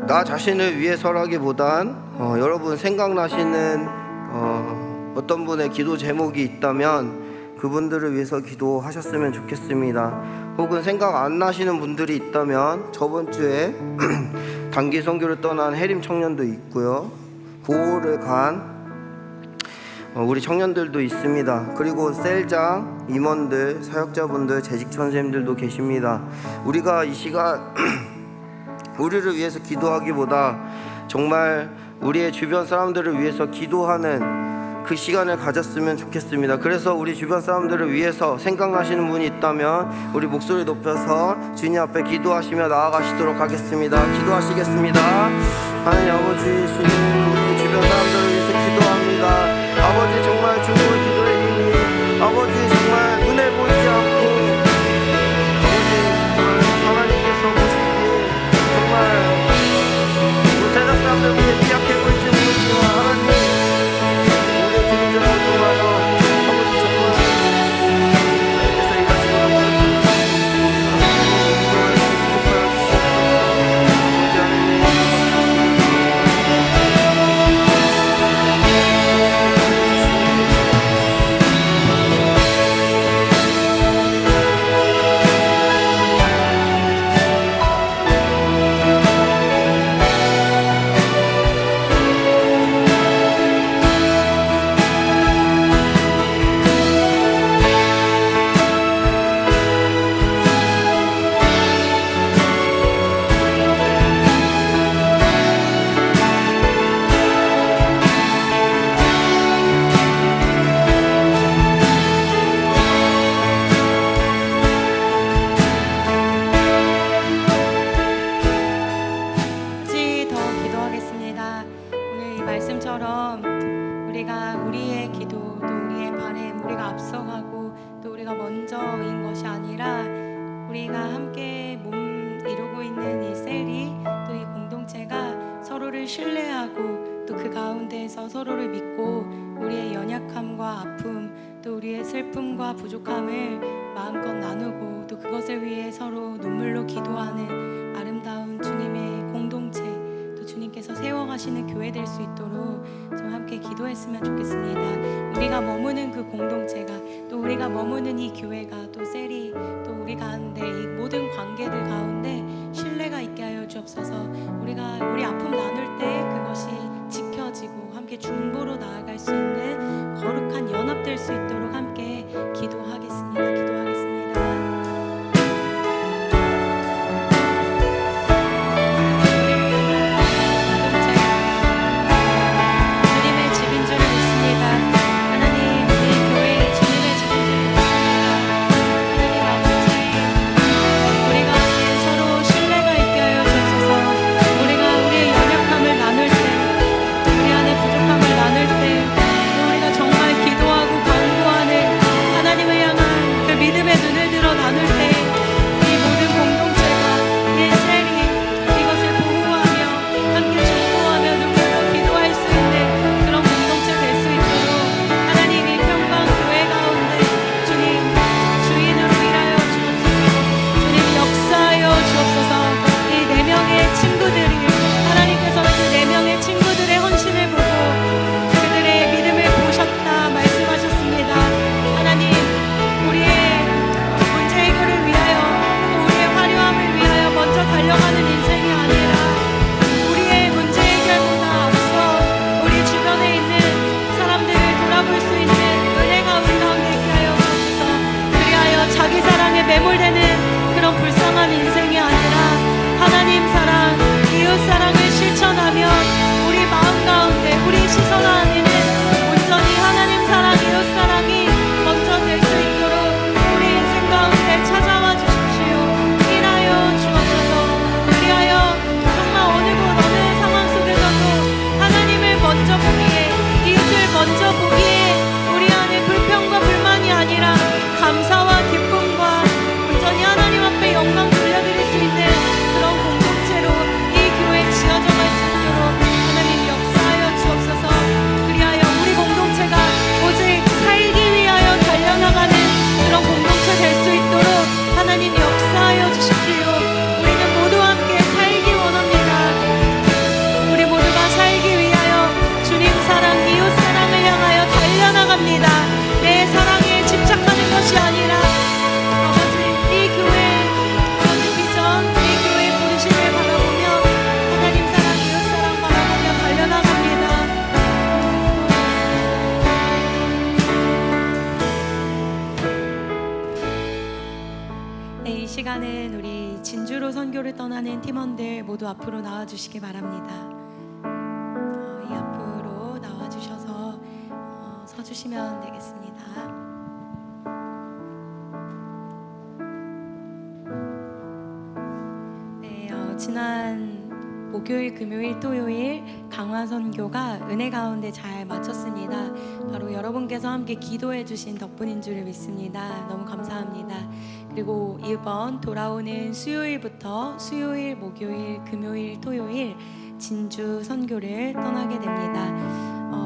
나 자신을 위해서라기보단 여러분 생각나시는 어떤 분의 기도 제목이 있다면 그분들을 위해서 기도하셨으면 좋겠습니다. 혹은 생각 안 나시는 분들이 있다면 저번 주에 단기 선교를 떠난 해림 청년도 있고요, 보호를 간 우리 청년들도 있습니다. 그리고 셀장, 임원들, 사역자분들, 재직 선생님들도 계십니다. 우리가 이 시간 우리를 위해서 기도하기보다 정말 우리의 주변 사람들을 위해서 기도하는 그 시간을 가졌으면 좋겠습니다. 그래서 우리 주변 사람들을 위해서 생각나시는 분이 있다면 우리 목소리 높여서 주님 앞에 기도하시며 나아가시도록 하겠습니다. 기도하시겠습니다. 하나님 아버지, 주님 우리 주변 사람들을 위해서 기도합니다. 아버지, 정말 중보의 기도의 힘이 아버지 정말 눈에 보이지 않고 아버지 정말 하나님께서 보시기에 정말 우리 세상 사람들 위해 미약해 보일지 모르지만 하나님 우리의 기도 제목을 통하여 아버지 정말 하나님께서 일하시는 같이 더 기도하겠습니다. 오늘 이 말씀처럼 우리가 우리의 기도 또 우리의 바람 우리가 앞서가고 또 우리가 먼저인 것이 아니라 우리가 함께 몸 이루고 있는 이 셀이 또 이 공동체가 서로를 신뢰하고 또 그 가운데에서 서로를 믿고 우리의 연약함과 아픔 또 우리의 슬픔과 부족함을 마음껏 나누고 또 그것을 위해 서로 눈물로 기도하는 아름다운 주님의 공동체 또 주님께서 세워가시는 교회 될 수 있도록 좀 함께 기도했으면 좋겠습니다. 우리가 머무는 그 공동체가 또 우리가 머무는 이 교회가 또 셀이 또 우리 가운데 이 모든 관계들 가운데 신뢰가 있게 하여 주옵소서. 우리가 우리 아픔 나눌 때 그것이 지켜지고 함께 중보로 나아갈 수 있는 거룩한 연합 될 수 있도록 함께 기도하겠습니다. 기도하겠습니다. 주님의 집인 줄 믿습니다. 하나님, 우리 교회의 주님의 집인 줄 믿습니다. 하나님 아버지, 우리 가운데 서로 신뢰가 있게 하여 주옵소서. 우리가 우리의 연약함을 나눌 때, 우리 안에 부족함을 나눌 때, 또 우리가 정말 기도하고 간구하는 네, 이 시간은 우리 진주로 선교를 떠나는 팀원들 모두 앞으로 나와주시기 바랍니다. 이 앞으로 나와주셔서 서주시면 되겠습니다. 네, 지난 목요일, 금요일, 토요일 강화 선교가 은혜 가운데 잘 마쳤습니다. 바로 여러분께서 함께 기도해 주신 덕분인 줄을 믿습니다. 너무 감사합니다. 그리고 이번 돌아오는 수요일부터 수요일, 목요일, 금요일, 토요일 진주 선교를 떠나게 됩니다.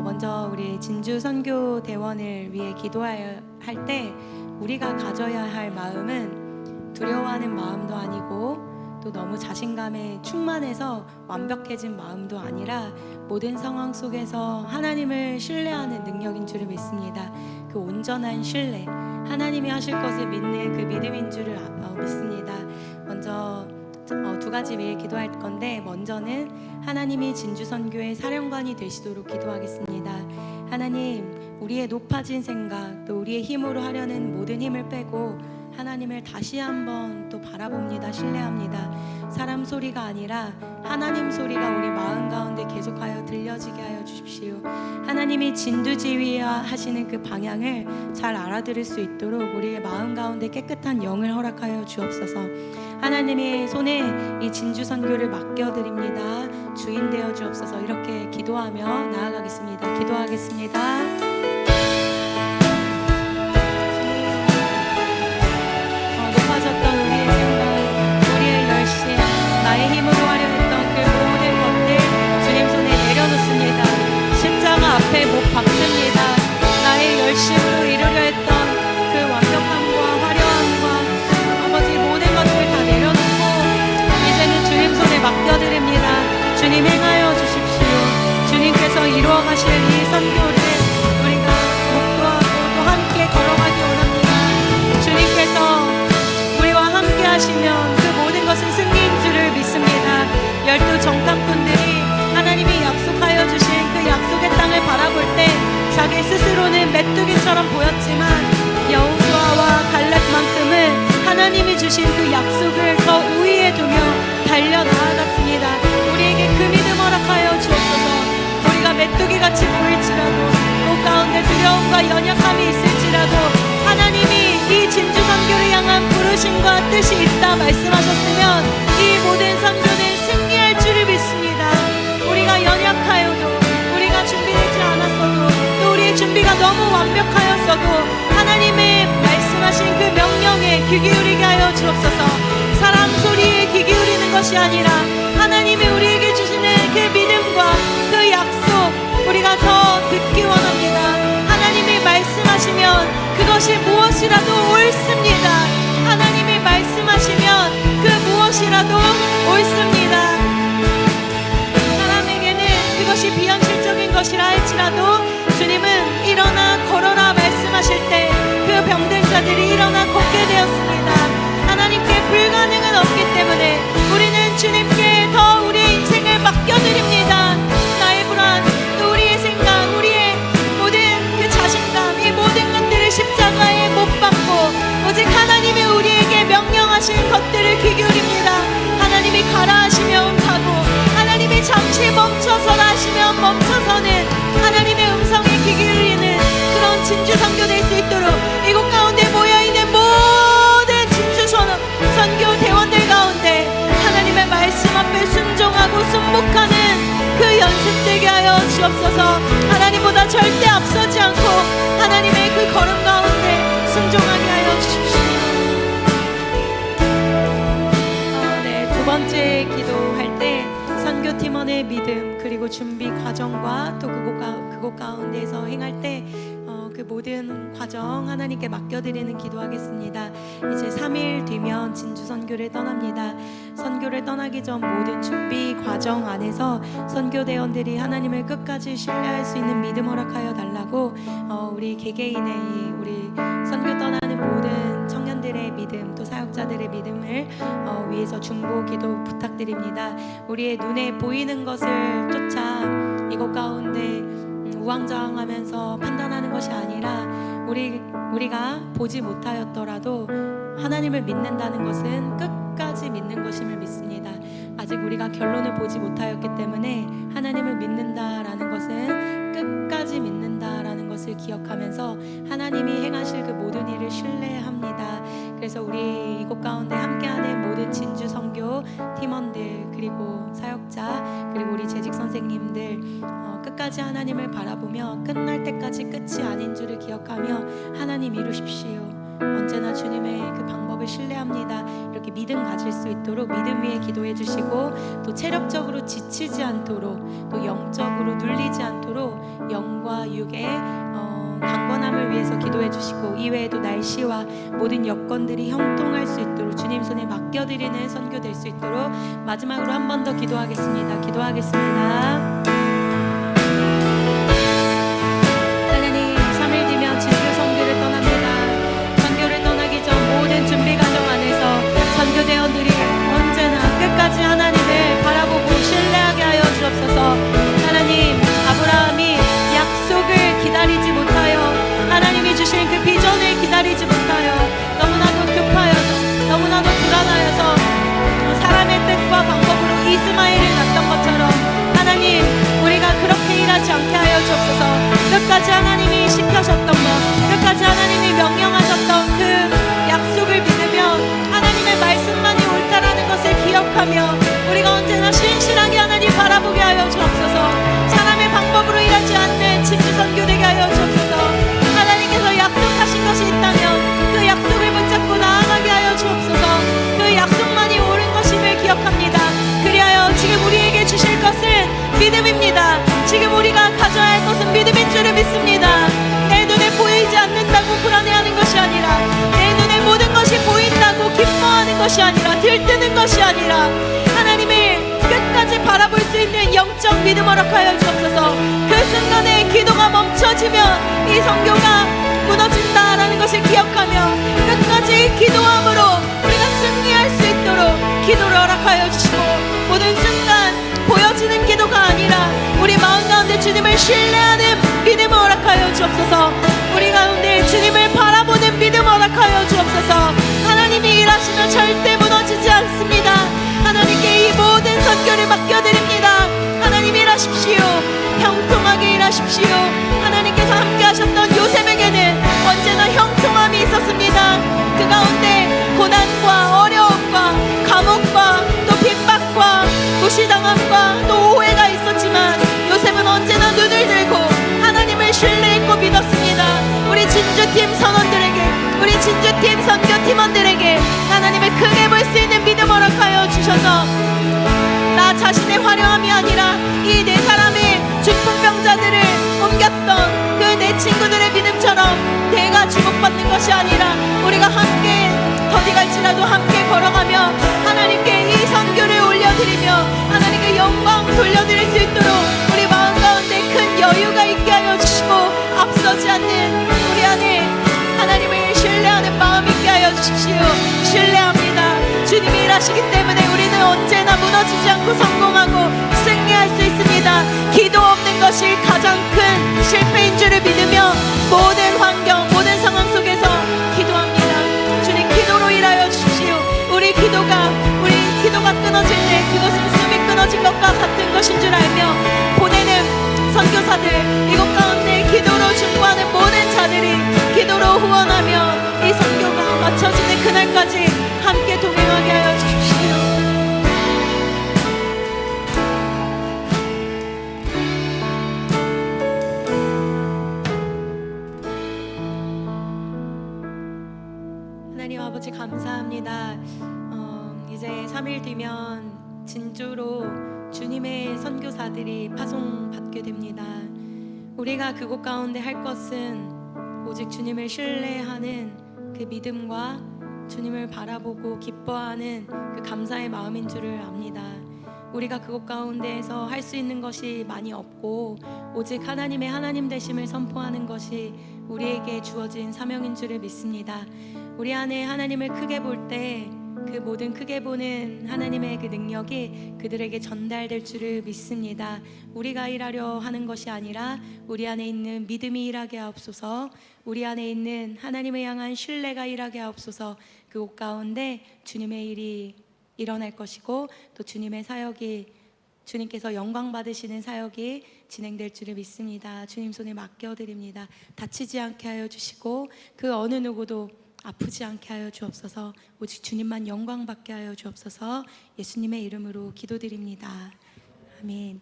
먼저 우리 진주 선교 대원을 위해 기도할 때 우리가 가져야 할 마음은 두려워하는 마음도 아니고 또 너무 자신감에 충만해서 완벽해진 마음도 아니라 모든 상황 속에서 하나님을 신뢰하는 능력인 줄을 믿습니다. 그 온전한 신뢰, 하나님이 하실 것을 믿는 그 믿음인 줄을 믿습니다. 먼저 두 가지 위해 기도할 건데, 먼저는 하나님이 진주선교의 사령관이 되시도록 기도하겠습니다. 하나님, 우리의 높아진 생각 또 우리의 힘으로 하려는 모든 힘을 빼고 하나님을 다시 한번 또 바라봅니다. 신뢰합니다. 사람 소리가 아니라 하나님 소리가 우리 마음 가운데 계속하여 들려지게 하여 주십시오. 하나님이 진두지휘하시는 그 방향을 잘 알아들을 수 있도록 우리의 마음 가운데 깨끗한 영을 허락하여 주옵소서. 하나님의 손에 이 진주선교를 맡겨드립니다. 주인 되어 주옵소서. 이렇게 기도하며 나아가겠습니다. 기도하겠습니다. 높아졌던 우리의 생각, 우리의 열심, 나의 힘으로 하려 했던 그 모든 것들 주님 손에 내려놓습니다. 십자가 앞에 못 박습니다. 나의 열심으로 이루려 했던 그 완벽함과 화려함과 아버지 모든 것들 다 내려놓고 이제는 주님 손에 맡겨드립니다. 주님 행하여 주십시오. 주님께서 이루어 가실 이 선교를 우리가 목도하고 또 함께 걸어가기 원합니다. 주님께서 하시면 그 모든 것은 승리인 줄을 믿습니다. 12 정탐꾼들이 하나님이 약속하여 주신 그 약속의 땅을 바라볼 때 자기 스스로는 메뚜기처럼 보였지만 여호수아와 갈렙만큼은 하나님이 주신 그 약속을 더 우위에 두며 달려나아갔습니다. 우리에게 그 믿음 허락하여 주옵소서. 우리가 메뚜기같이 보일지라도 그 가운데 두려움과 연약함이 있을지라도 하나님이 이 진주 선교를 향한 부르심과 뜻이 있다 말씀하셨으면 이 모든 선교는 승리할 줄을 믿습니다. 우리가 연약하여도 우리가 준비되지 않았어도 또 우리의 준비가 너무 완벽하였어도 하나님의 말씀하신 그 명령에 귀 기울이게 하여 주옵소서. 사람 소리에 귀 기울이는 것이 아니라 하나님이 우리에게 주시는 그 믿음과 그 약속 우리가 더 듣기 원합니다. 하나님이 말씀하시면 그것이 무엇이라도 옳습니다. 하나님이 말씀하시면 그 무엇이라도 옳습니다. 사람에게는 그것이 비현실적인 것이라 할지라도 주님은 일어나 걸어라 말씀하실 때 그 병든 자들이 일어나 걷게 되었습니다. 하나님께 불가능은 없기 때문에 우리는 주님께 더 우리의 인생을 맡겨드립니다. 나의 불안, 또 우리의 생각, 우리의 모든 그 자신감, 이 모든 것들을 십자가에 못 박고 오직 하나님이 우리에게 명령하신 것들을 귀 기울입니다. 하나님이 가라 하시면 가고 하나님이 잠시 멈춰서라 하시면 멈춰서는 하나님의 음성에 귀 기울이는 그런 진주 선교 될 수 있도록 이곳 가운데 모여있는 모든 진주 선교 대원들 가운데 하나님의 말씀 앞에 순종하고 순복하는 그 연습되게 하여 주옵소서. 하나님보다 절대 앞서지 않고 하나님의 그 걸음 가운데 순종하게 하여 주십시오. 네, 두 번째 기도할 때 선교팀원의 믿음 그리고 준비 과정과 또 그곳 가운데서 행할 때 그 모든 과정 하나님께 맡겨드리는 기도하겠습니다. 이제 3일 뒤면 진주 선교를 떠납니다. 선교를 떠나기 전 모든 준비 과정 안에서 선교대원들이 하나님을 끝까지 신뢰할 수 있는 믿음 허락하여 달라고 우리 개개인의 우리 선교 떠나는 모든 청년들의 믿음 또 사역자들의 믿음을 위해서 중보 기도 부탁드립니다. 우리의 눈에 보이는 것을 쫓아 이곳 가운데 우왕좌왕하면서 판단하는 것이 아니라 우리가 보지 못하였더라도 하나님을 믿는다는 것은 끝까지 믿는 것임을 믿습니다. 아직 우리가 결론을 보지 못하였기 때문에 하나님을 믿는다라는 것은 끝까지 믿는다라는 것을 기억하면서 하나님이 행하실 그 모든 일을 신뢰합니다. 그래서 우리 이곳 가운데 함께하는 모든 진주 선교 팀원들, 그리고 사역자, 그리고 우리 재직 선생님들, 끝까지 하나님을 바라보며 끝날 때까지 끝이 아닌 줄을 기억하며 하나님 이루십시오, 언제나 주님의 그 방법을 신뢰합니다, 이렇게 믿음 가질 수 있도록 믿음 위에 기도해 주시고, 또 체력적으로 지치지 않도록, 또 영적으로 눌리지 않도록 영과 육의 강건함을 위해서 기도해 주시고, 이외에도 날씨와 모든 여건들이 형통할 수 있도록 주님 손에 맡겨드리는 선교 될 수 있도록 마지막으로 한 번 더 기도하겠습니다. 기도하겠습니다. 하나님, 3일 뒤면 진주 선교를 떠납니다. 선교를 떠나기 전 모든 준비 과정 안에서 선교대원들이 언제나 끝까지 하나님을 바라보고 신뢰하게 하여 주옵소서. 하나님, 아브라함이 약속을 기다리지 못하여, 하나님이 주신 그 비전을 기다리지 못하여 너무나도 급하여서, 너무나도 불안하여서 사람의 뜻과 방법으로 이스마엘을 낳던 것처럼 하나님, 우리가 그렇게 일하지 않게 하여 주옵소서. 끝까지 하나님이 시켜셨던 것, 끝까지 하나님이 명령하셨던 그 약속을 믿으며 하나님의 말씀만이 옳다라는 것을 기억하며 우리가 언제나 신실하게 하나님 바라보게 하여 주옵소서. 사람의 방법으로 일하지 않는 진주 선교 되게 하여 주옵소서. 하나님께서 약속하신 것이 있다면 그 약속을 붙잡고 나아가게 하여 주옵소서. 그 약속만이 옳은 것임을 기억합니다. 그리하여 지금 우리에게 주실 것은 믿음입니다. 지금 우리가 가져야 할 것은 믿음인 줄을 믿습니다. 내 눈에 보이지 않는다고 불안해하는 것이 아니라, 내 눈에 모든 것이 보인다고 기뻐하는 것이 아니라, 들뜨는 것이 아니라 하나님을 끝까지 바라볼 수 있는 영적 믿음 허락하여 주옵소서. 그 순간에 기도가 멈춰지면 이 선교가 무너진다라는 것을 기억하며 끝까지 기도함으로 우리가 승리할 수 있도록 기도를 허락하여 주시고, 모든 순간 보여지는 기도가 아니라 우리 마음 가운데 주님을 신뢰하는 믿음을 허락하여 주옵소서. 우리 가운데 주님을 바라보는 믿음 허락하여 주옵소서. 하나님이 일하시면 절대 무너지지 않습니다. 하나님께 이 모든 선교를 맡겨드립니다. 하나님 일하십시오. 형통하게 일하십시오. 하나님께서 함께 하셨던 요셉에게는 언제나 형통함이 있었습니다. 그 가운데 고난과 어려움과 감옥과 또 핍박과 무시당함과 또 오해가 있었지만 요셉은 언제나 눈을 들고 하나님을 신뢰했고 믿었습니다. 우리 진주팀 선원들에게, 우리 진주팀 선교팀원들에게 하나님을 크게 볼 수 있는 믿음 허락하여 주셔서 나 자신의 화려함이 아니라 이 네 사람의 중풍병자들을 옮겼던 그 내 친구들의 믿음처럼 내가 주목받는 것이 아니라 우리가 함께 더디 갈지라도 함께 걸어가며 하나님께 이 선교를 올려드리며 하나님께 영광 돌려드릴 수 있도록 우리 마음 가운데 큰 여유가 있게 하여 주시고, 앞서지 않는 우리 안에 하나님을 신뢰하는 마음 있게 하여 주십시오. 신뢰합니다. 주님이 일하시기 때문에 우리는 언제나 무너지지 않고 성공하고 승리할 수 있습니다. 기도 없는 것이 가장 큰 실패인 줄을 믿으며 모든 환경, 모든 상황 속에서 기도합니다. 주님, 기도로 일하여 주십시오. 우리 기도가 끊어질 때 그것은 숨이 끊어진 것과 같은 것인 줄 알며 보내는 선교사들, 이곳 가운데 기도로 중보하는 모든 자들이 기도로 후원하며 이 선교가 마쳐지는 그날까지 함께 동행하게 하여 주십시오. 하나님 아버지 감사합니다. 이제 3일 뒤면 진주로 주님의 선교사들이 파송받게 됩니다. 우리가 그곳 가운데 할 것은 오직 주님을 신뢰하는 그 믿음과 주님을 바라보고 기뻐하는 그 감사의 마음인 줄을 압니다. 우리가 그곳 가운데에서 할 수 있는 것이 많이 없고 오직 하나님의 하나님 되심을 선포하는 것이 우리에게 주어진 사명인 줄을 믿습니다. 우리 안에 하나님을 크게 볼 때 그 모든 크게 보는 하나님의 그 능력이 그들에게 전달될 줄을 믿습니다. 우리가 일하려 하는 것이 아니라 우리 안에 있는 믿음이 일하게 하옵소서. 우리 안에 있는 하나님을 향한 신뢰가 일하게 하옵소서. 그곳 가운데 주님의 일이 일어날 것이고 또 주님의 사역이, 주님께서 영광 받으시는 사역이 진행될 줄을 믿습니다. 주님 손에 맡겨드립니다. 다치지 않게 하여 주시고 그 어느 누구도 아프지 않게 하여 주옵소서. 오직 주님만 영광 받게 하여 주옵소서. 예수님의 이름으로 기도드립니다. 아멘.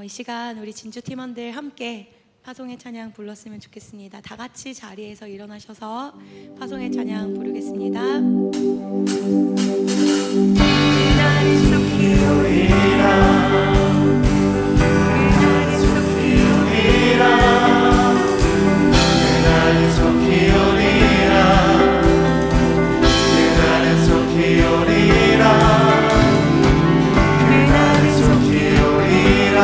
이 시간 우리 진주 팀원들 함께 파송의 찬양 불렀으면 좋겠습니다. 다 같이 자리에서 일어나셔서 파송의 찬양 부르겠습니다. 그날이 속히 오리라, 그날이 속히 오리라, 그날은 속히 오리라, 그날은 속히 오리라, 그날은 속히 오리라,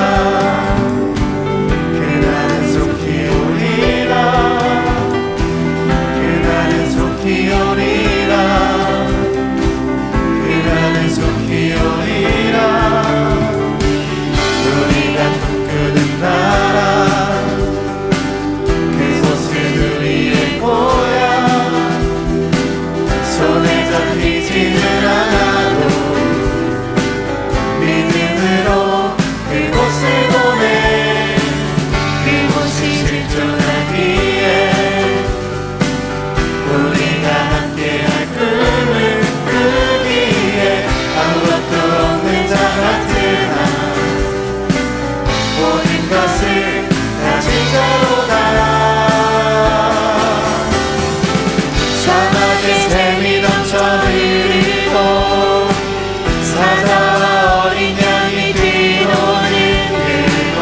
그날은 속히 오리라, 그날은 속히 오리라, 그날은 속히 오리라. 우리가 꿈꾸는 나라, 그곳은 우리의 고향. 손에 잡히지는 않아도 믿음으로 그곳을 보내. 그곳이 실존하기에 우리가 함께할 꿈을 꾸기에 아무것도 없는 자 같으나 모든 것을 가진 자로다. 사막에 샘이 넘쳐 흐르고 사자와 어린 양이 뛰노는 그곳,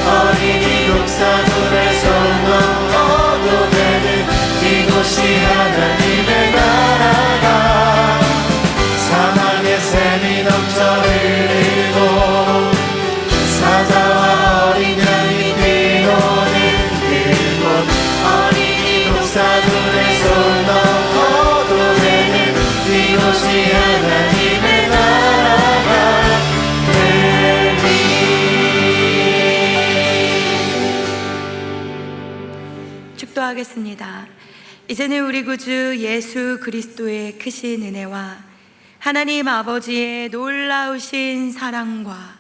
어린이 독사들의 손 넘어도 되는 이곳이 하나님의 나라다. 사막에 샘이 넘쳐 흐르고 사자와 어린 양이 뛰노는 그곳, 어린이 독사들의 손 넘어도 되는 이곳이 하나님의 나라가 되리. 축도하겠습니다. 이제는 우리 구주 예수 그리스도의 크신 은혜와 하나님 아버지의 놀라우신 사랑과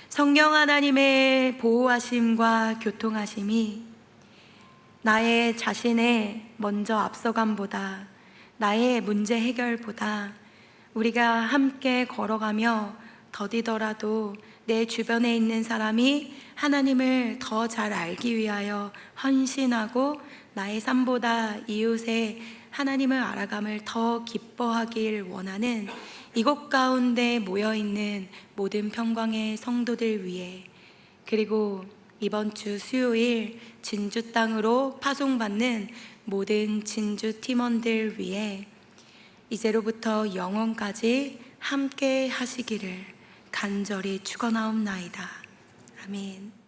성령 하나님의 보호하심과 교통하심이 나의 자신의 먼저 앞서감보다, 나의 문제 해결보다 우리가 함께 걸어가며 더디더라도 내 주변에 있는 사람이 하나님을 더 잘 알기 위하여 헌신하고 나의 삶보다 이웃의 하나님을 알아감을 더 기뻐하길 원하는 이곳 가운데 모여있는 모든 평광의 성도들 위해, 그리고 이번 주 수요일 진주 땅으로 파송받는 모든 진주 팀원들 위해 이제로부터 영원까지 함께 하시기를 간절히 축원하옵나이다. 아멘.